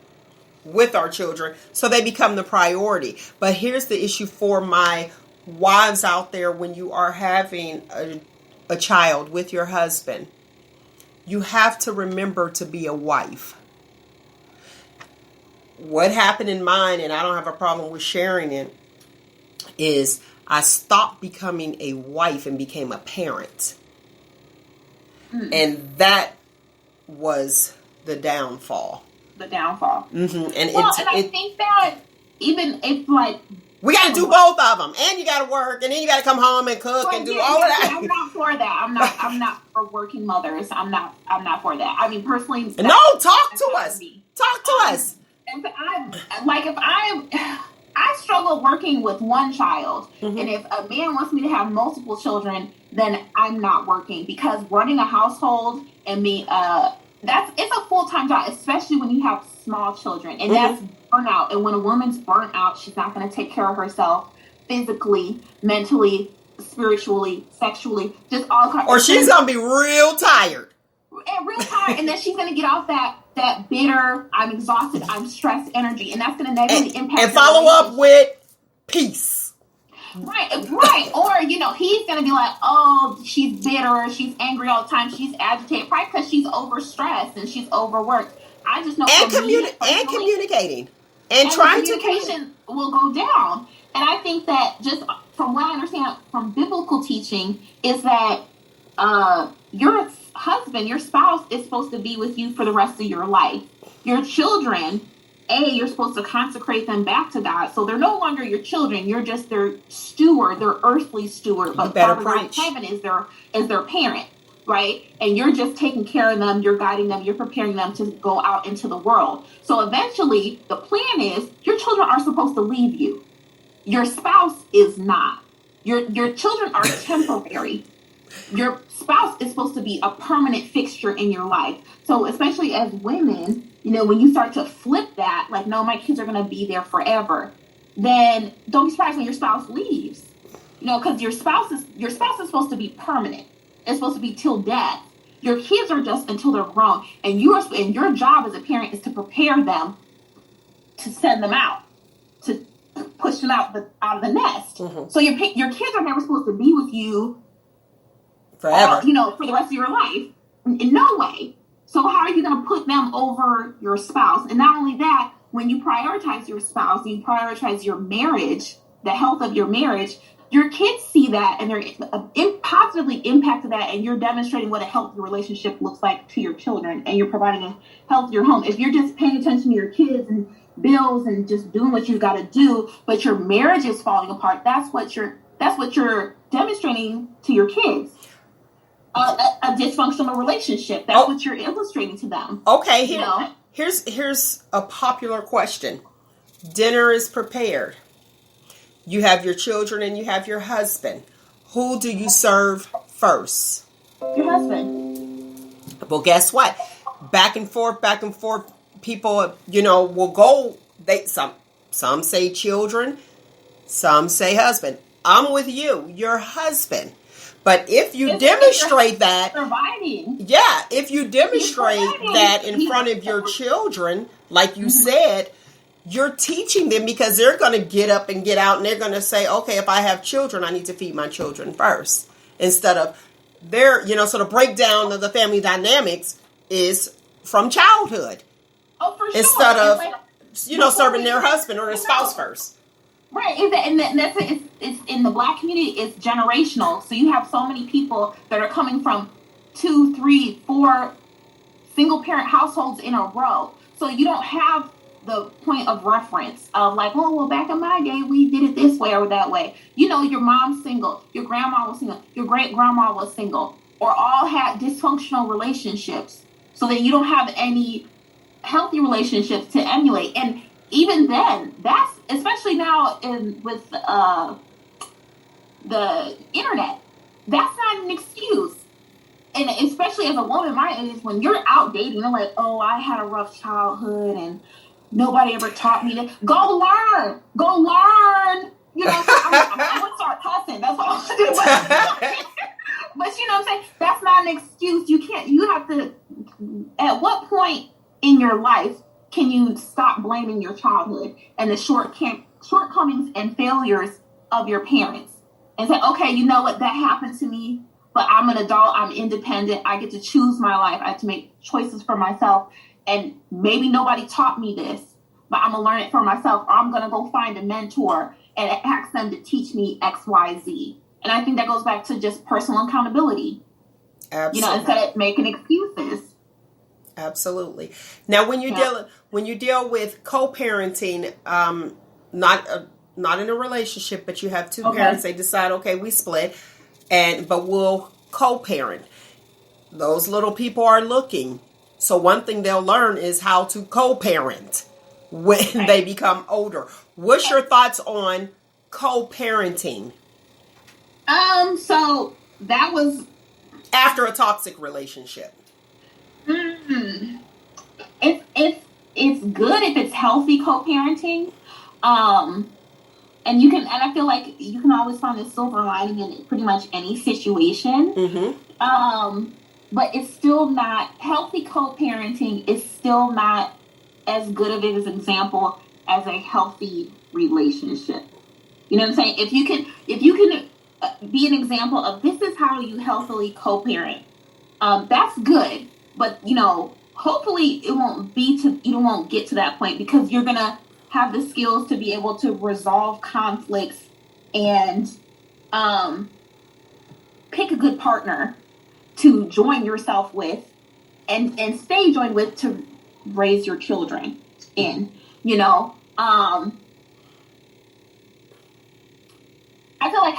with our children, so they become the priority. But here's the issue for my wives out there: when you are having a child with your husband, you have to remember to be a wife. What happened in mine, and I don't have a problem with sharing it, is I stopped becoming a wife and became a parent. And that was the downfall. Mm-hmm. And I think that even if we got to do both of them, and you got to work, and then you got to come home and cook and do all of that. I'm not for that. I'm not for working mothers. I'm not for that. I mean, personally, no. Talk to us. Talk to us. And I struggle working with one child, and if a man wants me to have multiple children, then I'm not working, because running a household and it's a full-time job, especially when you have small children, and that's burnout. And when a woman's burnt out, she's not going to take care of herself physically, mentally, spiritually, sexually, just all kinds. Or she's going to be real tired. And then she's going to get off that bitter, I'm exhausted, I'm stressed energy, and that's going to negatively impact. And follow up with peace. Right. Or, he's going to be like, oh, she's bitter, she's angry all the time, she's agitated, probably because she's overstressed and she's overworked. I just know communicating. And trying to communication will go down. And I think that, just from what I understand from biblical teaching, is that your husband, your spouse, is supposed to be with you for the rest of your life. Your children, you're supposed to consecrate them back to God. So they're no longer your children. You're just their steward, their earthly steward. But Father God in heaven is their parent, right? And you're just taking care of them. You're guiding them. You're preparing them to go out into the world. So eventually, the plan is your children are supposed to leave you. Your spouse is not. Your children are temporary. Your spouse is supposed to be a permanent fixture in your life. So especially as women, when you start to flip that, like, no, my kids are going to be there forever, then don't be surprised when your spouse leaves. Because your spouse is supposed to be permanent. It's supposed to be till death. Your kids are just until they're grown. And your job as a parent is to prepare them to send them out, to push them out of the nest. So your kids are never supposed to be with you forever, for the rest of your life. In no way. So how are you going to put them over your spouse? And not only that, when you prioritize your spouse, you prioritize your marriage, the health of your marriage, your kids see that and they're positively impacted that, and you're demonstrating what a healthy relationship looks like to your children, and you're providing a healthier home. If you're just paying attention to your kids and bills and just doing what you've got to do, but your marriage is falling apart, that's what you're demonstrating to your kids. A dysfunctional relationship. That's what you're illustrating to them. Okay, here's a popular question. Dinner is prepared. You have your children and you have your husband. Who do you serve first? Your husband. Well, guess what? Back and forth. People, will go. Some say children, some say husband. I'm with you. Your husband. But if you demonstrate that, if you demonstrate that in front of your children, like you said, you're teaching them, because they're going to get up and get out and they're going to say, okay, if I have children, I need to feed my children first. Instead of so the breakdown of the family dynamics is from childhood. Oh, for sure. Instead of, serving their husband or their spouse first. Right. It's in the Black community, it's generational. So you have so many people that are coming from 2, 3, 4 single parent households in a row. So you don't have the point of reference of like, oh, well, back in my day, we did it this way or that way. Your mom's single, your grandma was single, your great grandma was single, or all had dysfunctional relationships. So that you don't have any healthy relationships to emulate. And even then, that's, especially now with the internet, that's not an excuse. And especially as a woman my age, when you're out dating, you're like, oh, I had a rough childhood and nobody ever taught me to go learn. I'm gonna start cussing. That's all. But you know what I'm saying? That's not an excuse. You have to, at what point in your life can you stop blaming your childhood and the shortcomings and failures of your parents and say, okay, you know what, that happened to me, but I'm an adult, I'm independent, I get to choose my life, I have to make choices for myself, and maybe nobody taught me this, but I'm going to learn it for myself, or I'm going to go find a mentor and ask them to teach me X, Y, Z. And I think that goes back to just personal accountability. Absolutely. Instead of making excuses. Absolutely. Now, when you deal with co-parenting, not in a relationship, but you have two parents, they decide, okay, we split, but we'll co-parent. Those little people are looking. So one thing they'll learn is how to co-parent when they become older. What's your thoughts on co-parenting? So that was after a toxic relationship. It's good if it's healthy co-parenting. And I feel like you can always find a silver lining in pretty much any situation. Mm-hmm. But it's still not, healthy co-parenting is still not as good of an example as a healthy relationship. You know what I'm saying? If you can be an example of this is how you healthily co-parent, that's good. But, hopefully you won't get to that point, because you're going to have the skills to be able to resolve conflicts and pick a good partner to join yourself with and stay joined with to raise your children in, I feel like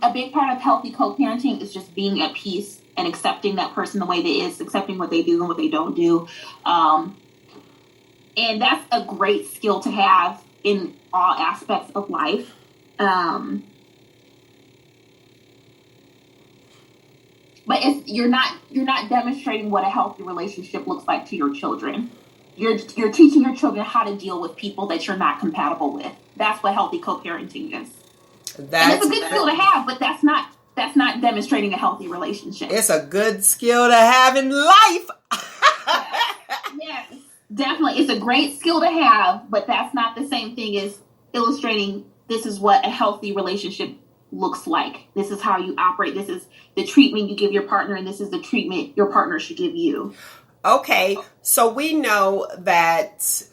a big part of healthy co-parenting is just being at peace and accepting that person the way they is, accepting what they do and what they don't do. And that's a great skill to have in all aspects of life. But you're not demonstrating what a healthy relationship looks like to your children. You're teaching your children how to deal with people that you're not compatible with. That's what healthy co-parenting is. And it's a good skill to have, but that's not demonstrating a healthy relationship. It's a good skill to have in life. Yes, definitely. It's a great skill to have, but that's not the same thing as illustrating this is what a healthy relationship looks like. This is how you operate. This is the treatment you give your partner, and this is the treatment your partner should give you. Okay, so we know that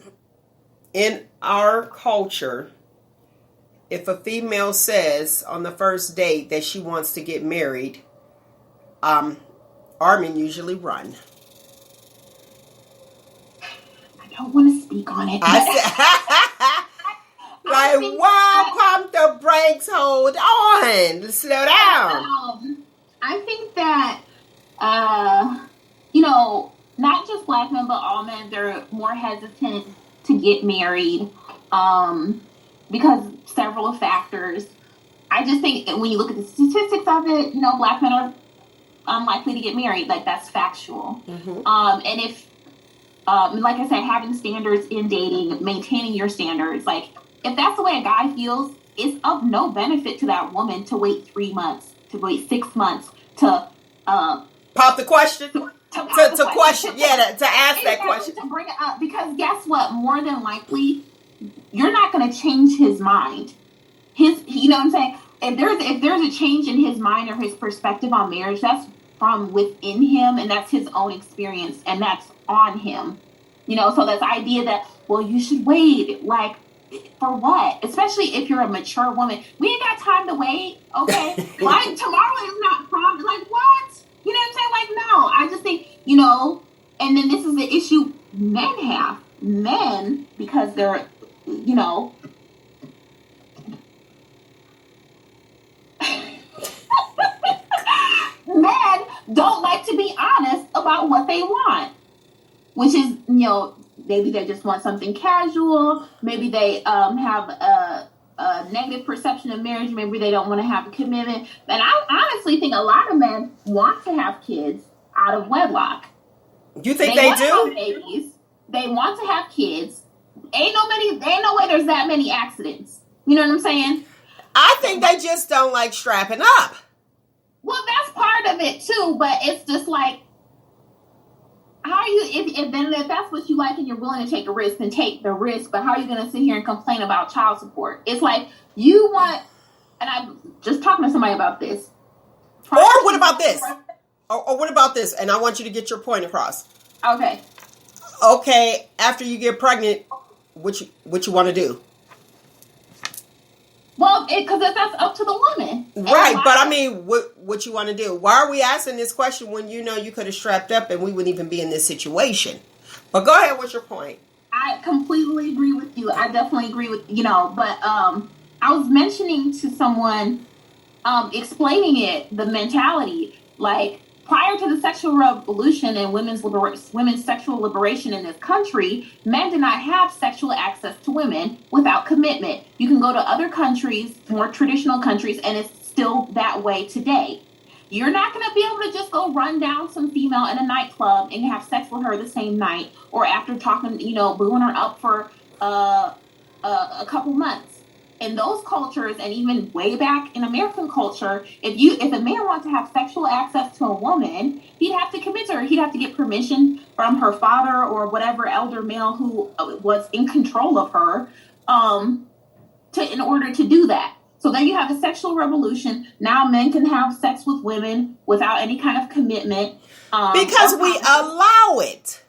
in our culture, if a female says on the first date that she wants to get married, our men usually run. I don't want to speak on it. Pump the brakes, hold on, slow down. I think that, not just Black men, but all men, they're more hesitant to get married because several factors. I just think when you look at the statistics of it, Black men are unlikely to get married. Like, that's factual. Mm-hmm. And if, like I said, having standards in dating, maintaining your standards, like, if that's the way a guy feels, it's of no benefit to that woman to wait 3 months, to wait 6 months, to pop the question. To ask that question. To bring it up, because guess what? More than likely, you're not going to change his mind. You know what I'm saying? If there's a change in his mind or his perspective on marriage, that's from within him, and that's his own experience, and that's on him. So this idea that, well, you should wait, like, for what? Especially if you're a mature woman. We ain't got time to wait, okay? Like, tomorrow is not prom. Like, what? You know what I'm saying? Like, no. I just think, and then this is the issue men have. Men, because they're, men don't like to be honest about what they want, which is, maybe they just want something casual. Maybe they have a negative perception of marriage. Maybe they don't want to have a commitment. And I honestly think a lot of men want to have kids out of wedlock. You think they do? Have babies. They want to have kids. Ain't no way there's that many accidents. You know what I'm saying? I think they just don't like strapping up. Well, that's part of it too, but it's just like, how are you, if that's what you like and you're willing to take a risk, then take the risk, but how are you going to sit here and complain about child support? It's like, you want, and I'm just talking to somebody about this. Or what about this? Or what about this? And I want you to get your point across. Okay. Okay, after you get pregnant, what you want to do? Well, because that's up to the woman. Right, but I mean, what you want to do? Why are we asking this question when you could have strapped up and we wouldn't even be in this situation? But go ahead, what's your point? I completely agree with you. I definitely agree with, but I was mentioning to someone, explaining it, the mentality, like, prior to the sexual revolution and women's sexual liberation in this country, men did not have sexual access to women without commitment. You can go to other countries, more traditional countries, and it's still that way today. You're not going to be able to just go run down some female in a nightclub and have sex with her the same night, or after talking, booing her up for a couple months. In those cultures, and even way back in American culture, if a man wanted to have sexual access to a woman, he'd have to commit to her. He'd have to get permission from her father or whatever elder male who was in control of her, in order to do that. So then you have the sexual revolution. Now men can have sex with women without any kind of commitment. Because we allow it.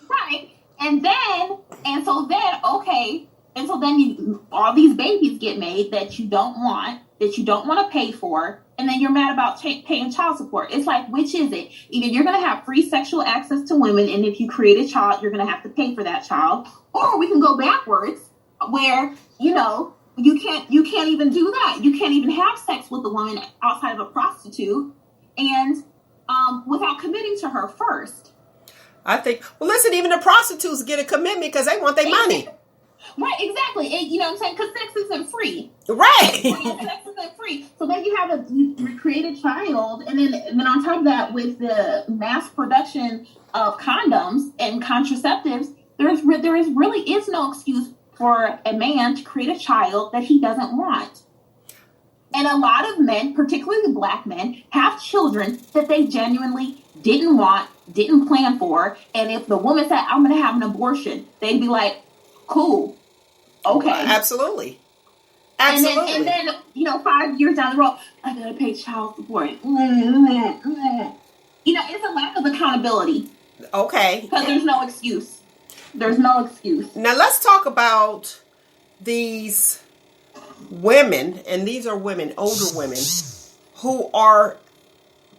Right. And so then all these babies get made that you don't want to pay for, and then you're mad about paying child support. It's like, which is it? Either you're going to have free sexual access to women, and if you create a child, you're going to have to pay for that child, or we can go backwards, where you can't even do that. You can't even have sex with a woman outside of a prostitute, and without committing to her first. I think. Well, listen, even the prostitutes get a commitment because they want their money. Right, exactly. You know what I'm saying? Because sex isn't free. Right. Sex isn't free. So then you create a child, and then on top of that, with the mass production of condoms and contraceptives, there really is no excuse for a man to create a child that he doesn't want. And a lot of men, particularly Black men, have children that they genuinely didn't want, didn't plan for. And if the woman said, I'm going to have an abortion, they'd be like, cool. Okay. Absolutely. And then 5 years down the road, I gotta pay child support. It's a lack of accountability. Okay. Because there's no excuse. There's no excuse. Now let's talk about these women, and these are women, older women, who are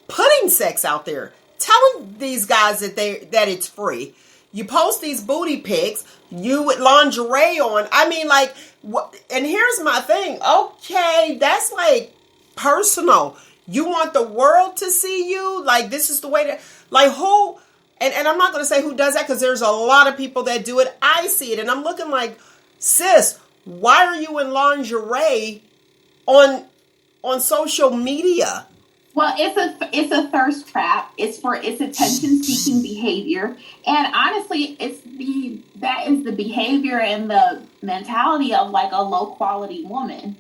putting sex out there, telling these guys that it's free. You post these booty pics, you with lingerie on. I mean, like, what? And here's my thing. Okay, that's like personal. You want the world to see you? Like, this is the way to, like, who? And I'm not going to say who does that because there's a lot of people that do it. I see it, and I'm looking like, sis, why are you in lingerie on social media? Well, it's a thirst trap. It's attention-seeking behavior, and honestly, that is the behavior and the mentality of like a low-quality woman.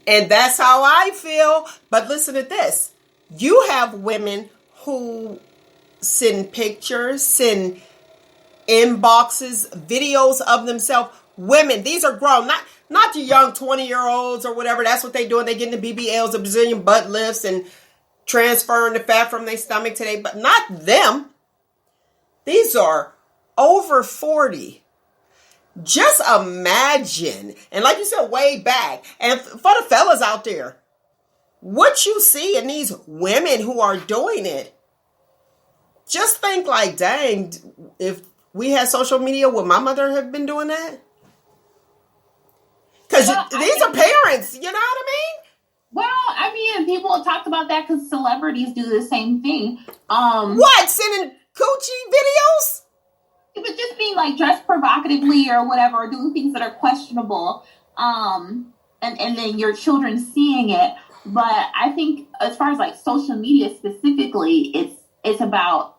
And that's how I feel. But listen to this: you have women who send pictures, send inboxes, videos of themselves women. These are grown, not the young 20-year-olds or whatever. That's what they doing. They getting the BBLs, the Brazilian butt lifts, and transferring the fat from their stomach today. But not them. These are over 40. Just imagine. And like you said, way back. And for the fellas out there, what you see in these women who are doing it, just think like, dang, if we had social media, would my mother have been doing that? Because these are parents, you know what I mean? Well, I mean, people have talked about that because celebrities do the same thing. What? Sending coochie videos? It was just being like dressed provocatively or whatever, or doing things that are questionable. And then your children seeing it. But I think as far as like social media specifically, it's about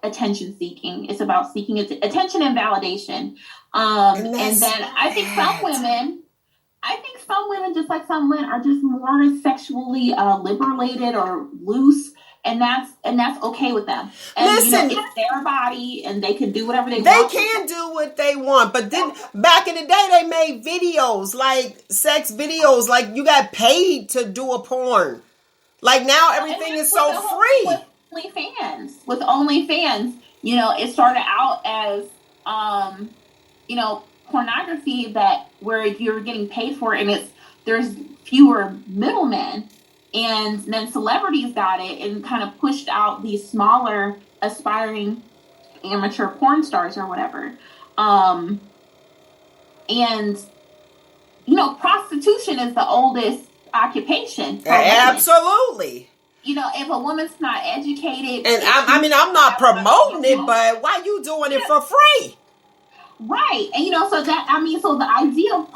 attention seeking. It's about seeking attention and validation. And then I think some women, just like some men, are just more sexually liberated or loose, and that's okay with them. And listen, it's their body, and they can do whatever they want. They can do what they want, but then back in the day, they made videos like sex videos, like you got paid to do a porn. Like now, everything is so free. With OnlyFans, it started out as pornography where you're getting paid for it, and there's fewer middlemen, and then celebrities got it and kind of pushed out these smaller aspiring amateur porn stars or whatever. And prostitution is the oldest occupation. Absolutely. If a woman's not educated, and I'm not promoting it, but why you doing it for free? Right. And, so the idea of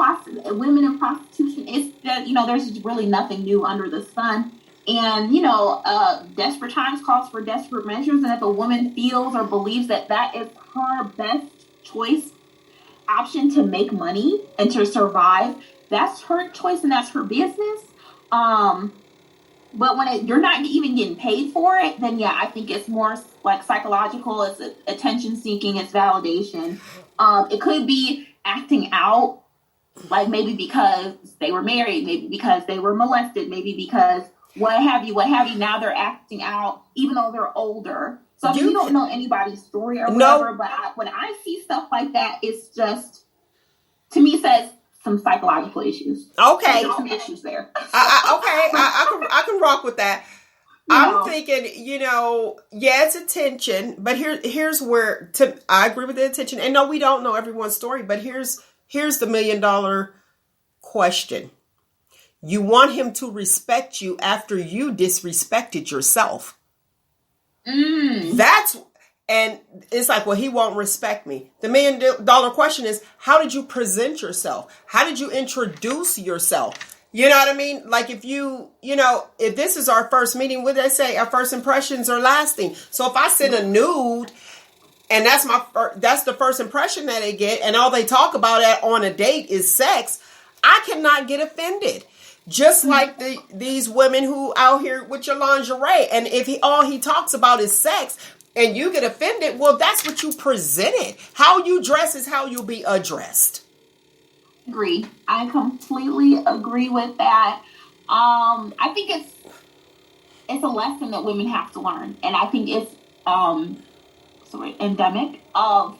women in prostitution is that, there's really nothing new under the sun. And, desperate times calls for desperate measures. And if a woman feels or believes that is her best choice option to make money and to survive, that's her choice and that's her business. But when you're not even getting paid for it, then I think it's more like psychological. It's attention seeking. It's validation. It could be acting out, like maybe because they were married, maybe because they were molested, maybe because what have you. Now they're acting out, even though they're older. So you don't know anybody's story or whatever. No. But when I see stuff like that, it's just, to me, says some psychological issues. Okay. There's some issues there. I can rock with that. I'm thinking, it's attention, but here's where I agree with the attention. And no, we don't know everyone's story, but here's the $1 million question. You want him to respect you after you disrespected yourself. And it's like, well, he won't respect me. The $1 million question is, how did you present yourself? How did you introduce yourself? You know what I mean? Like if if this is our first meeting, what do they say? Our first impressions are lasting. So if I send a nude and that's the first impression that they get, and all they talk about on a date is sex, I cannot get offended. Just like these women who out here with your lingerie, and if all he talks about is sex, and you get offended, well, that's what you presented. How you dress is how you'll be addressed. Agree. I completely agree with that. I think it's a lesson that women have to learn, and I think it's endemic of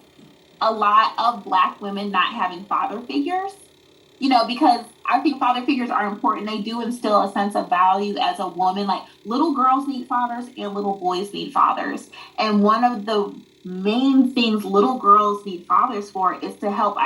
a lot of Black women not having father figures. Because I think father figures are important. They do instill a sense of value as a woman. Like little girls need fathers and little boys need fathers. And one of the main things little girls need fathers for is to help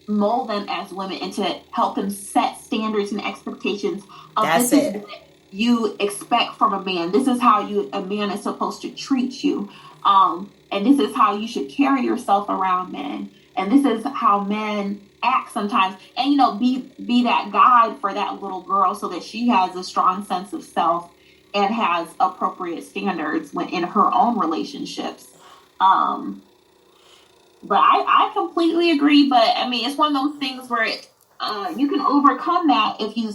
mold them as women and to help them set standards and expectations of this is what you expect from a man. This is how a man is supposed to treat you. And this is how you should carry yourself around men. And this is how men act sometimes, and be that guide for that little girl so that she has a strong sense of self and has appropriate standards in her own relationships. But I completely agree. But I mean, it's one of those things where you can overcome that if you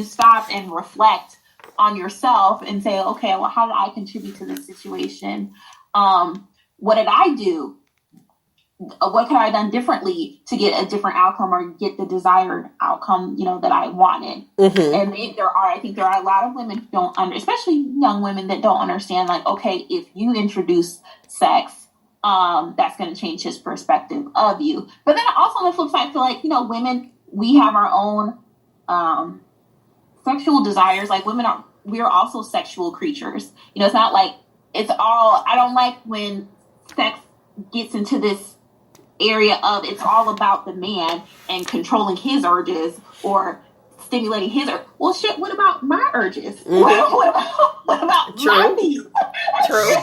stop and reflect on yourself and say, okay, well, how did I contribute to this situation? What did I do what could I have done differently to get a different outcome or get the desired outcome, that I wanted. And I think there are a lot of women who don't especially young women that don't understand, like, okay, if you introduce sex, that's going to change his perspective of you. But then also on the flip side, I feel like, women, we have our own sexual desires. Like we are also sexual creatures. It's not like I don't like when sex gets into this area of it's all about the man and controlling his urges or stimulating his well, shit, what about my urges? What about my needs? True.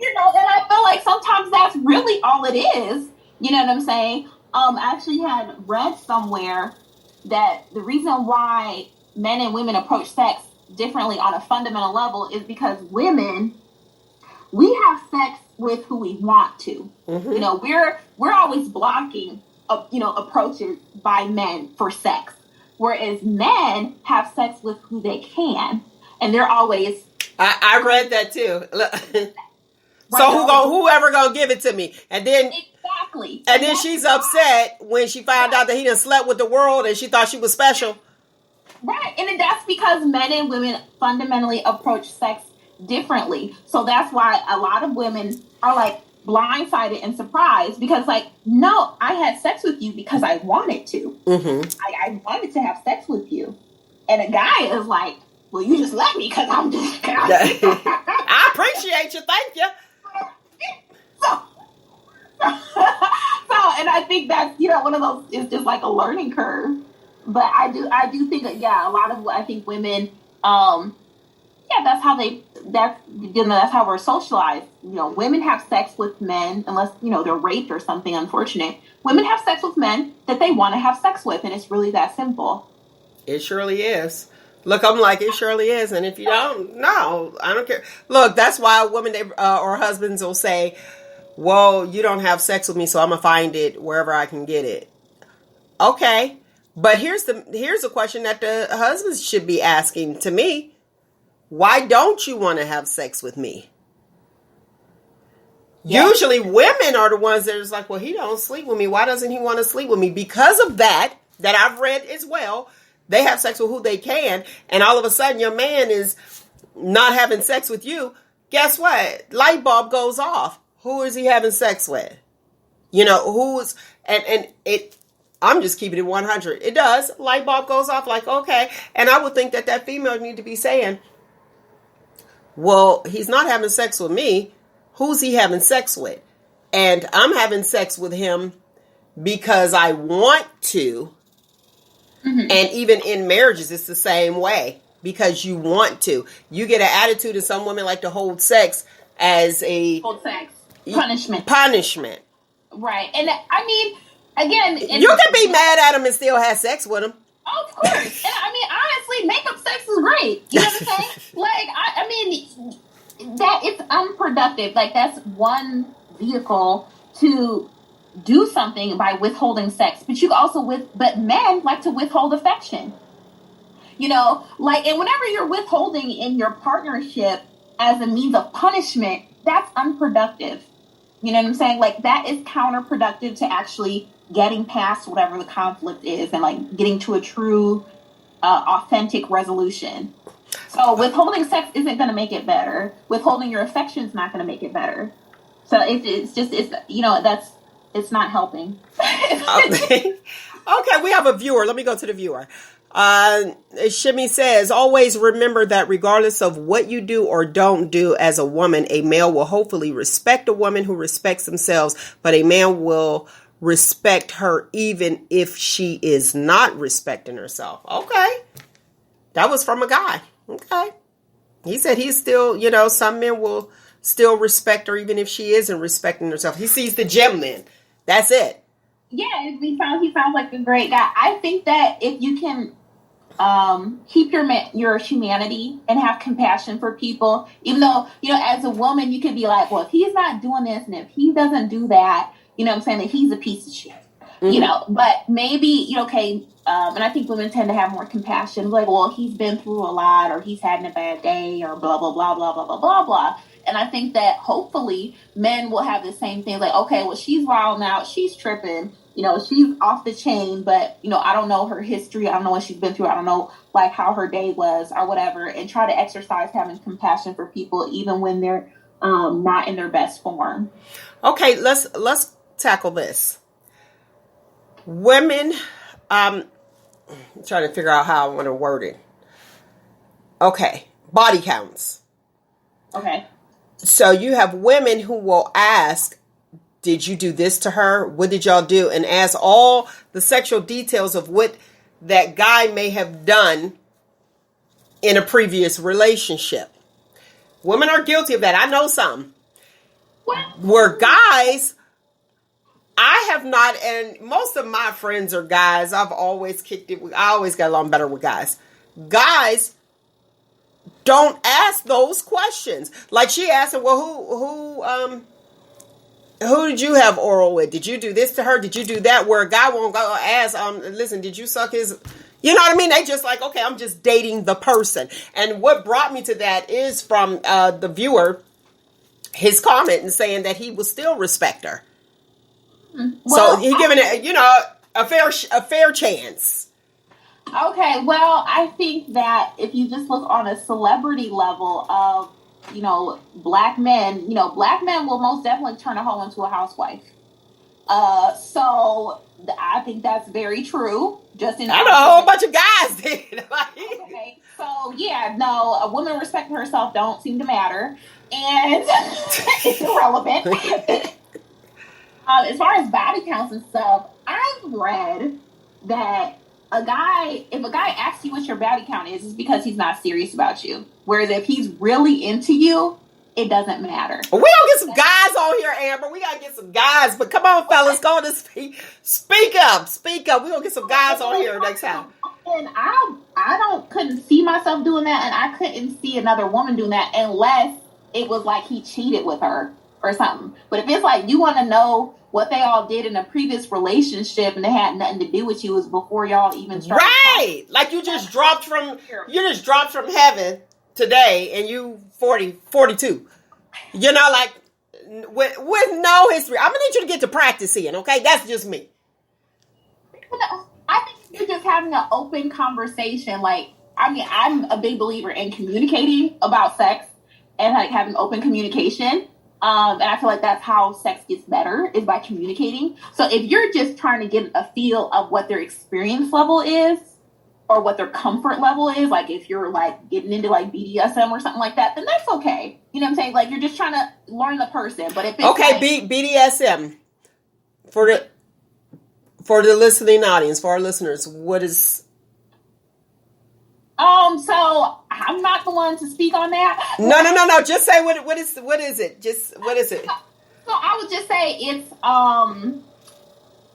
And I feel like sometimes that's really all it is. You know what I'm saying? I actually had read somewhere that the reason why men and women approach sex differently on a fundamental level is because women, we have sex with who we want to. We're always blocking, approaches by men for sex, whereas men have sex with who they can, and they're always. I read that too. So whoever gonna give it to me, and then exactly, and then she's upset when she found out that he done slept with the world, and she thought she was special. Right, and that's because men and women fundamentally approach sex differently. So that's why a lot of women are like blindsided and surprised because, like, no, I had sex with you because I wanted to. I wanted to have sex with you, and a guy is like, well, you just let me because I'm just. I appreciate you, thank you. So, and I think that's one of those is just like a learning curve. But I do think that a lot of I think women, that's how we're socialized. Women have sex with men unless they're raped or something unfortunate. Women have sex with men that they want to have sex with, and it's really that simple. It surely is. Look, I'm like, it surely is, and if you don't, no, I don't care. Look, that's why women or husbands will say, well, you don't have sex with me, so I'm gonna find it wherever I can get it. Okay. But here's a question that the husbands should be asking to me. Why don't you want to have sex with me? Yeah. Usually women are the ones that is like, well, he don't sleep with me. Why doesn't he want to sleep with me? Because of that I've read as well. They have sex with who they can. And all of a sudden your man is not having sex with you. Guess what? Light bulb goes off. Who is he having sex with? Who's, and it, I'm just keeping it 100. It does. Light bulb goes off like, okay. And I would think that female need to be saying, well, he's not having sex with me. Who's he having sex with? And I'm having sex with him because I want to. And even in marriages, it's the same way. Because you want to. You get an attitude, and some women like to hold sex as a... Hold sex. Punishment. Right. And I mean... Again, you can be mad at him and still have sex with him. Of course. And I mean, honestly, makeup sex is great. You know what I'm saying? Like, I mean, that it's unproductive. Like, that's one vehicle to do something by withholding sex. But you also but men like to withhold affection. Like, and whenever you're withholding in your partnership as a means of punishment, that's unproductive. You know what I'm saying? Like, that is counterproductive to actually getting past whatever the conflict is and, like, getting to a true, authentic resolution. So withholding sex isn't going to make it better. Withholding your affection is not going to make it better. So it's not helping. Okay, we have a viewer. Let me go to the viewer. Shimmy says, always remember that regardless of what you do or don't do as a woman, a male will hopefully respect a woman who respects themselves, but a man will respect her even if she is not respecting herself. Okay. That was from a guy. Okay. He said he's still, some men will still respect her even if she isn't respecting herself. He sees the gem then. That's it. Yeah, he sounds like a great guy. I think that if you can keep your humanity and have compassion for people, even though, as a woman, you could be like, well, if he's not doing this and if he doesn't do that, what I'm saying, that he's a piece of shit, but maybe, okay. And I think women tend to have more compassion, like, well, he's been through a lot or he's having a bad day or blah, blah, blah, blah, blah, blah, blah, blah. And I think that hopefully men will have the same thing. Like, okay, well, she's wilding out. She's tripping. She's off the chain, but, I don't know her history. I don't know what she's been through. I don't know, like, how her day was or whatever. And try to exercise having compassion for people, even when they're not in their best form. Okay, let's tackle this. Women, I'm trying to figure out how I want to word it. Okay, body counts. Okay. So you have women who will ask, did you do this to her? What did y'all do? And ask all the sexual details of what that guy may have done in a previous relationship. Women are guilty of that. I know some. Where guys, I have not, and most of my friends are guys. I've always kicked it. I always got along better with guys. Guys don't ask those questions. Like she asked him, well, who did you have oral with? Did you do this to her? Did you do that? Where a guy won't go ask, listen, did you suck his... You know what I mean? They just like, okay, I'm just dating the person. And what brought me to that is from the viewer, his comment and saying that he will still respect her. Well, so he giving it, a fair chance. Okay, well, I think that if you just look on a celebrity level of, black men, black men will most definitely turn a hoe into a housewife. So I think that's very true. Just in I know a whole bunch of guys did. Okay, so yeah, no, a woman respecting herself don't seem to matter, and it's irrelevant. As far as body counts and stuff, I've read that if a guy asks you what your body count is, it's because he's not serious about you. Whereas if he's really into you, it doesn't matter. We gonna get some guys on here, Amber. We gotta get some guys. But come on, fellas, go to speak up. We gonna get some guys on here next time. And I couldn't see myself doing that, and I couldn't see another woman doing that unless it was like he cheated with her or something. But if it's like you want to know what they all did in a previous relationship and they had nothing to do with you, it was before y'all even started. Right, like you just dropped from heaven today, and you 42. Like with no history. I'm gonna need you to get to practicing. Okay, that's just me. I think you're just having an open conversation. Like, I'm a big believer in communicating about sex and like having open communication. And I feel like that's how sex gets better, is by communicating. So if you're just trying to get a feel of what their experience level is or what their comfort level is, like if you're like getting into like BDSM or something like that, then that's okay. You know what I'm saying? Like you're just trying to learn the person. But if it's BDSM for the listening audience, for our listeners, what is... So I'm not the one to speak on that. No. Just say what is it? Just what is it? So I would just say it's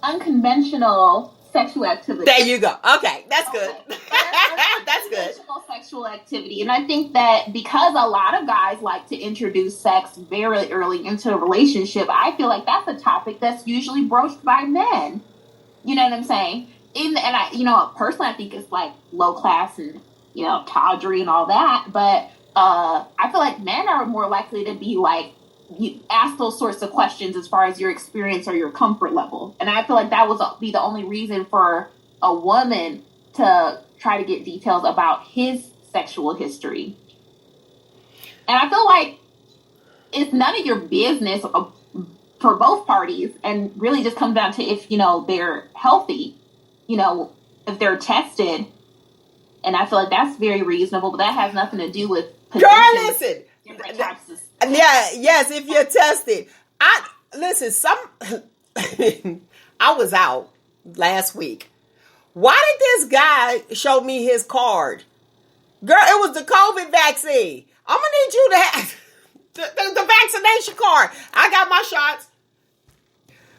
unconventional sexual activity. There you go. Okay, that's good. That's good. Unconventional sexual activity, and I think that because a lot of guys like to introduce sex very early into a relationship, I feel like that's a topic that's usually broached by men. You know what I'm saying? And I, personally, I think it's like low class and tawdry and all that. But I feel like men are more likely to be like, you ask those sorts of questions as far as your experience or your comfort level. And I feel like that would be the only reason for a woman to try to get details about his sexual history. And I feel like it's none of your business for both parties, and really just comes down to if, they're healthy, if they're tested. And I feel like that's very reasonable, but that has nothing to do with girl, listen. Yes, if you're tested. I was out last week. Why did this guy show me his card? Girl, it was the COVID vaccine. I'm going to need you to have the vaccination card. I got my shots.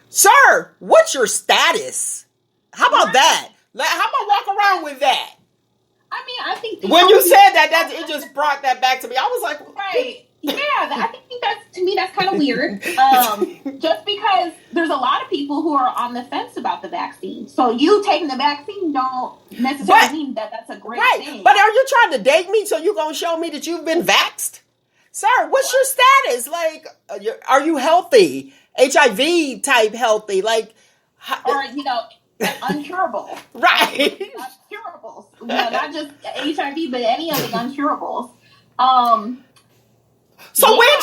Sir, what's your status? How about that? How about walk around with that? I think when you said that it just brought that back to me. I was like, right. Yeah, I think that's kind of weird. Just because there's a lot of people who are on the fence about the vaccine. So you taking the vaccine don't necessarily mean that that's a great thing. But are you trying to date me so you're going to show me that you've been vaxxed? Sir, what's your status? Like, are you healthy? HIV type healthy? Like, or uncurable, right? Uncurables, not just HIV, but any of the uncurables. So when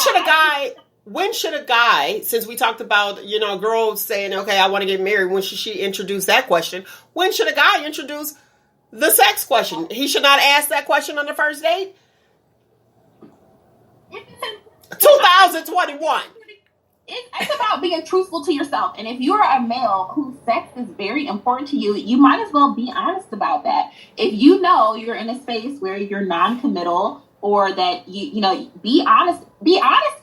should a guy, since we talked about, a girl saying, okay, I want to get married, when should she introduce that question? When should a guy introduce the sex question? He should not ask that question on the first date? 2021. It's about being truthful to yourself. And if you're a male whose sex is very important to you, you might as well be honest about that. If you know you're in a space where you're non-committal, or that be honest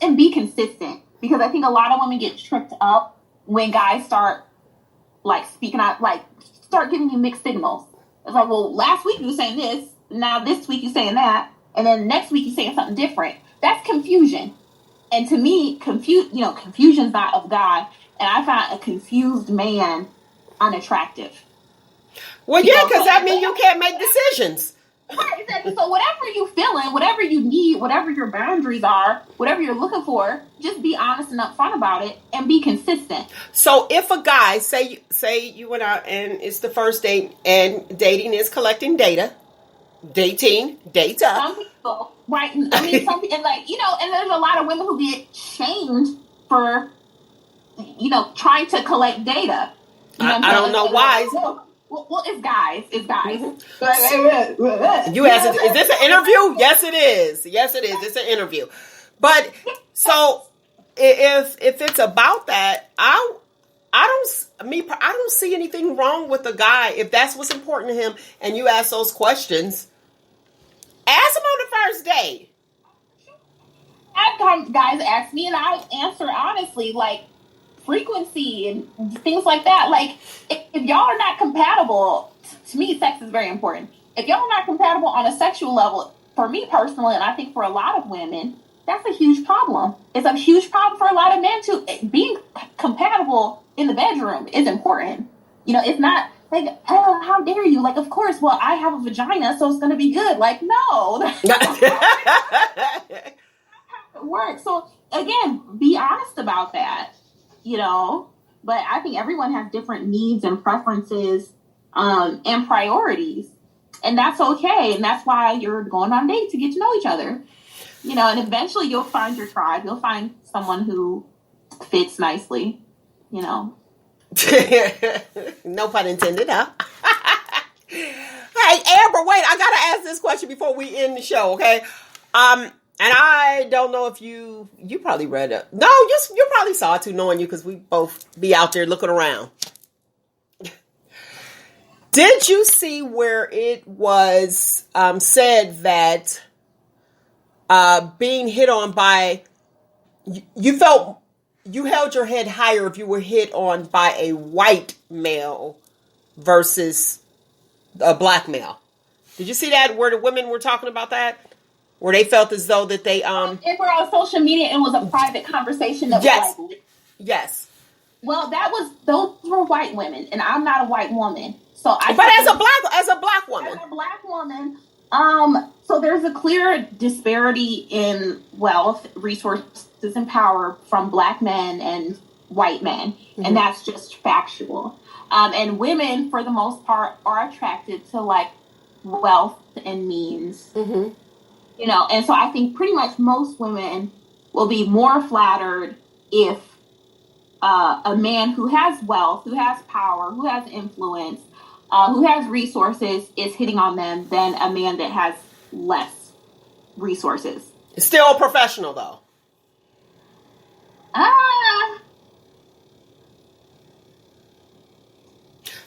and be consistent. Because I think a lot of women get tripped up when guys start speaking out, start giving you mixed signals. It's like, well, last week you were saying this, now this week you're saying that, and then next week you're saying something different. That's confusion. And to me, confusion's not of God. And I find a confused man unattractive. Well, yeah, because that means you can't make decisions. Right, exactly. So whatever you feeling, whatever you need, whatever your boundaries are, whatever you're looking for, just be honest and upfront about it and be consistent. So if a guy, say you went out and it's the first date and dating is collecting data, data. Some people, right? I mean, some people, and there's a lot of women who get shamed for, trying to collect data. I don't know why. Well, it's guys. Mm-hmm. You asked, is this an interview? Yes, it is. It's an interview. But so if it's about that, I don't see anything wrong with a guy if that's what's important to him. And you ask those questions, ask him on the first date. I've had guys ask me, and I answer honestly, frequency and things like that. If y'all are not compatible, to me, sex is very important. If y'all are not compatible on a sexual level, for me personally, and I think for a lot of women, that's a huge problem. It's a huge problem for a lot of men too. Being compatible in the bedroom is important. It's not like, oh, how dare you? Of course, well, I have a vagina, so it's going to be good. No. That's not how it works. So again, be honest about that. But I think everyone has different needs and preferences and priorities, and that's okay. And that's why you're going on dates to get to know each other, and eventually you'll find your tribe. You'll find someone who fits nicely, No pun intended, huh? Hey, Amber, wait, I gotta ask this question before we end the show, okay? And I don't know if you probably read it. No, you probably saw it too, knowing you, because we both be out there looking around. Did you see where it was said that being hit on by, you felt you held your head higher if you were hit on by a white male versus a black male? Did you see that, where the women were talking about that? Where they felt as though that they If we're on social media, it was a private conversation that was yes. Well, those were white women, and I'm not a white woman, so as a black woman, so there's a clear disparity in wealth, resources, and power from black men and white men, and that's just factual. And women, for the most part, are attracted to wealth and means. Mm-hmm. And so I think pretty much most women will be more flattered if a man who has wealth, who has power, who has influence, who has resources is hitting on them than a man that has less resources. It's still professional, though.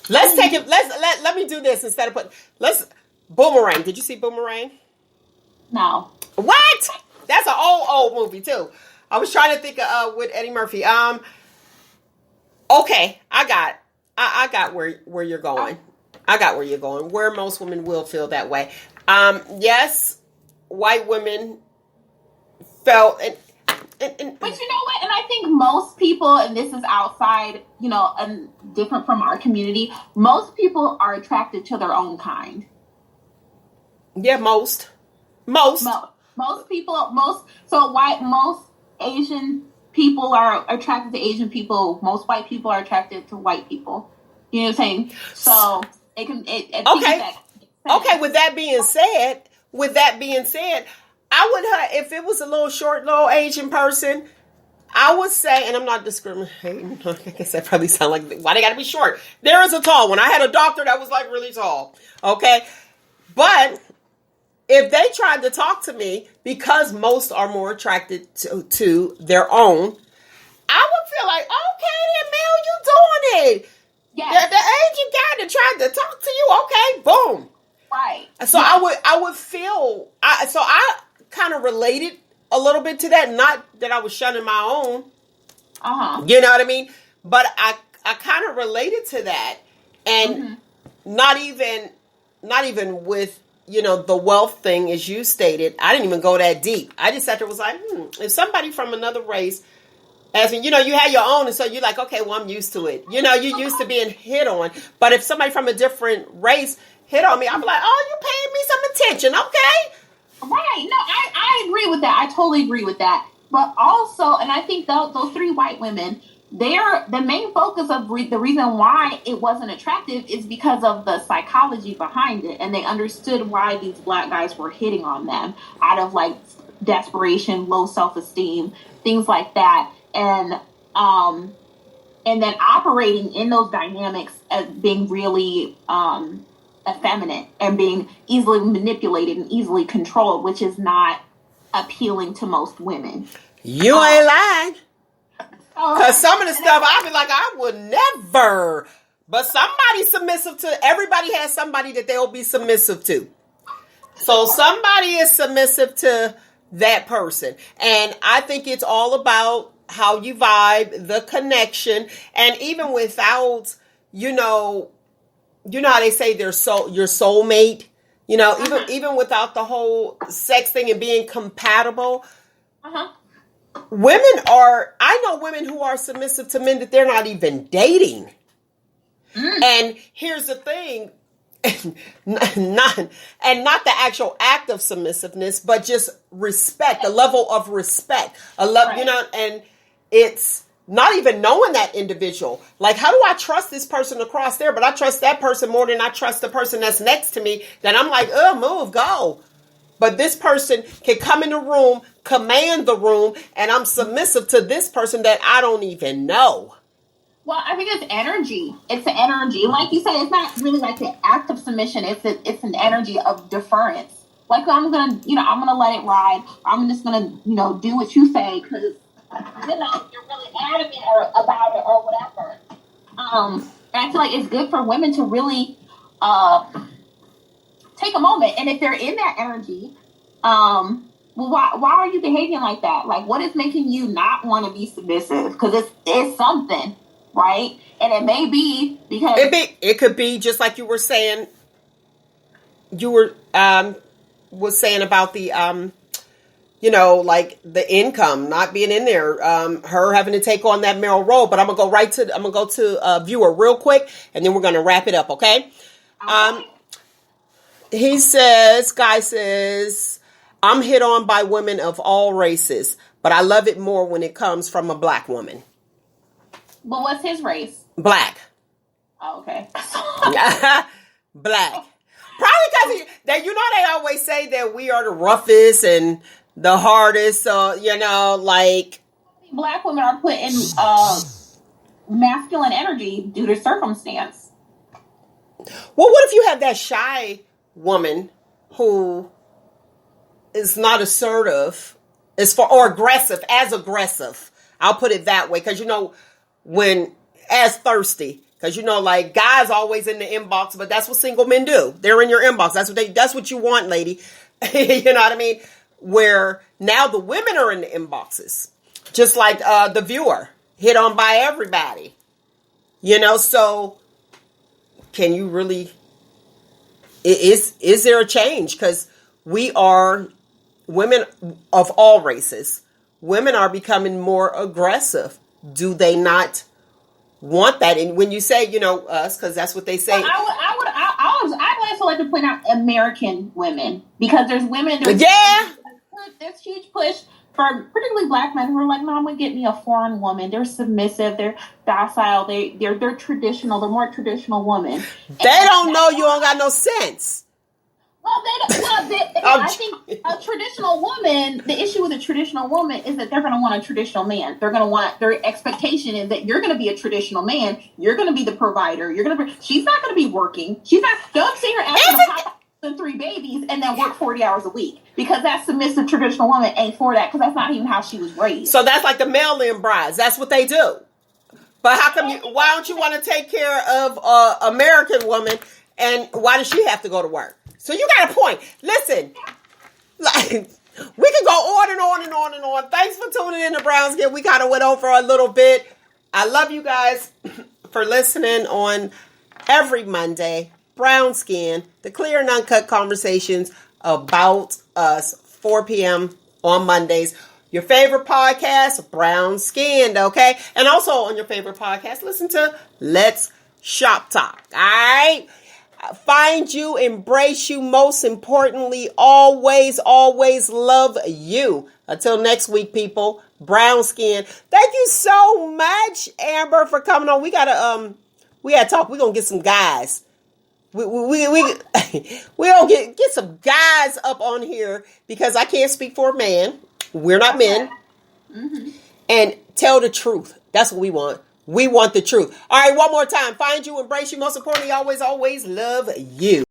Let's take it. Let me do this instead of Boomerang. Did you see Boomerang? No. What? That's an old movie too. I was trying to think with Eddie Murphy. Okay, I got where you're going. I got where you're going. Where most women will feel that way. Yes, white women felt and but you know what? And I think most people, and this is outside, and different from our community, most people are attracted to their own kind. Yeah, most. Most Asian people are attracted to Asian people. Most white people are attracted to white people. You know what I'm saying? So Okay. With that being said, I would if it was a little short, little Asian person, I would say, and I'm not discriminating. I guess that probably sound like why they got to be short. There is a tall one. I had a doctor that was like really tall. Okay, but if they tried to talk to me, because most are more attracted to their own, I would feel like, okay, then, Mel, you doing it. Yeah, the Asian guy that tried to talk to you, okay, boom. Right. So I would feel, so I kind of related a little bit to that. Not that I was shunning my own. You know what I mean? But I kind of related to that, and not even with, you know, the wealth thing, as you stated. I didn't even go that deep. I just sat there was like, if somebody from another race asked me, you know, you had your own, and so you're like, okay, well, I'm used to it. You know, you're used to being hit on. But if somebody from a different race hit on me, I'm like, oh, you paying me some attention, okay? Right. No, I agree with that. I totally agree with that. But also, and I think those three white women, the main focus of the reason why it wasn't attractive is because of the psychology behind it. And they understood why these black guys were hitting on them out of like desperation, low self-esteem, things like that. And then operating in those dynamics as being really effeminate and being easily manipulated and easily controlled, which is not appealing to most women. You ain't lying. Because some of the stuff, I'd be like, I would never. But somebody submissive to, everybody has somebody that they'll be submissive to. So somebody is submissive to that person. And I think it's all about how you vibe, the connection. And even without, you know how they say your soulmate, you know, even without the whole sex thing and being compatible. I know women who are submissive to men that they're not even dating. And here's the thing, not the actual act of submissiveness, but just respect, a level of respect, you know, and it's not even knowing that individual. Like, how do I trust this person across there? But I trust that person more than I trust the person that's next to me. Then I'm like, move, go. But this person can come in the room, command the room, and I'm submissive to this person that I don't even know. Well, I think it's energy. It's the energy. Like you said, it's not really like an act of submission. It's an energy of deference. Like, I'm gonna let it ride. I'm just gonna, do what you say because, you're really adamant about it or whatever. And I feel like it's good for women to really take a moment. And if they're in that energy, well, why are you behaving like that? Like, what is making you not want to be submissive? Because it's something, right? And it may be because it could be just like you were saying. You were was saying about the like the income not being in there, her having to take on that male role. But I'm gonna go to viewer real quick, and then we're gonna wrap it up. Okay. Guy says, I'm hit on by women of all races, but I love it more when it comes from a black woman. But what's his race? Black. Oh, okay. Black. Probably because they always say that we are the roughest and the hardest. So, like, black women are put in masculine energy due to circumstance. Well, what if you have that shy woman who is not assertive or aggressive, I'll put it that way. Because, as thirsty. Because, like, guys always in the inbox, but that's what single men do. They're in your inbox. That's what you want, lady. You know what I mean? Where now the women are in the inboxes. Just like the viewer. Hit on by everybody. So can you really... Is there a change? Because we are women of all races. Women are becoming more aggressive. Do they not want that? And when you say, us, because that's what they say. Well, I'd also like to point out American women, because there's women. Yeah. there's huge push for particularly Black men who are like, no, I'm gonna get me a foreign woman. They're submissive, they're docile, they're traditional, they're more traditional women. They don't know you don't got no sense. Well, I think a traditional woman, the issue with a traditional woman is that they're going to want a traditional man. They're going to want, their expectation is that you're going to be a traditional man. You're going to be the provider. She's not going to be working. Don't see her asking to pop out 3 babies and then work 40 hours a week, because that submissive traditional woman ain't for that, because that's not even how she was raised. So that's like the mail-in brides. That's what they do. But how come why don't you want to take care of American woman, and why does she have to go to work? So you got a point. Listen, like, we can go on and on and on and on. Thanks for tuning in to Brown Skin. We kind of went over a little bit. I love you guys for listening on every Monday. Brown Skin, the clear and uncut conversations about us, 4 p.m. on Mondays. Your favorite podcast, Brown Skinned, okay? And also on your favorite podcast, listen to Let's Shop Talk, all right? Find you, embrace you, most importantly, always, always love you. Until next week, people, Brown Skin. Thank you so much, Amber, for coming on. We gotta talk. We're gonna get some guys. We gonna get some guys up on here, because I can't speak for a man. We're not men. Mm-hmm. And tell the truth. That's what we want. We want the truth. All right, one more time. Find you, embrace you. Most importantly, always, always love you.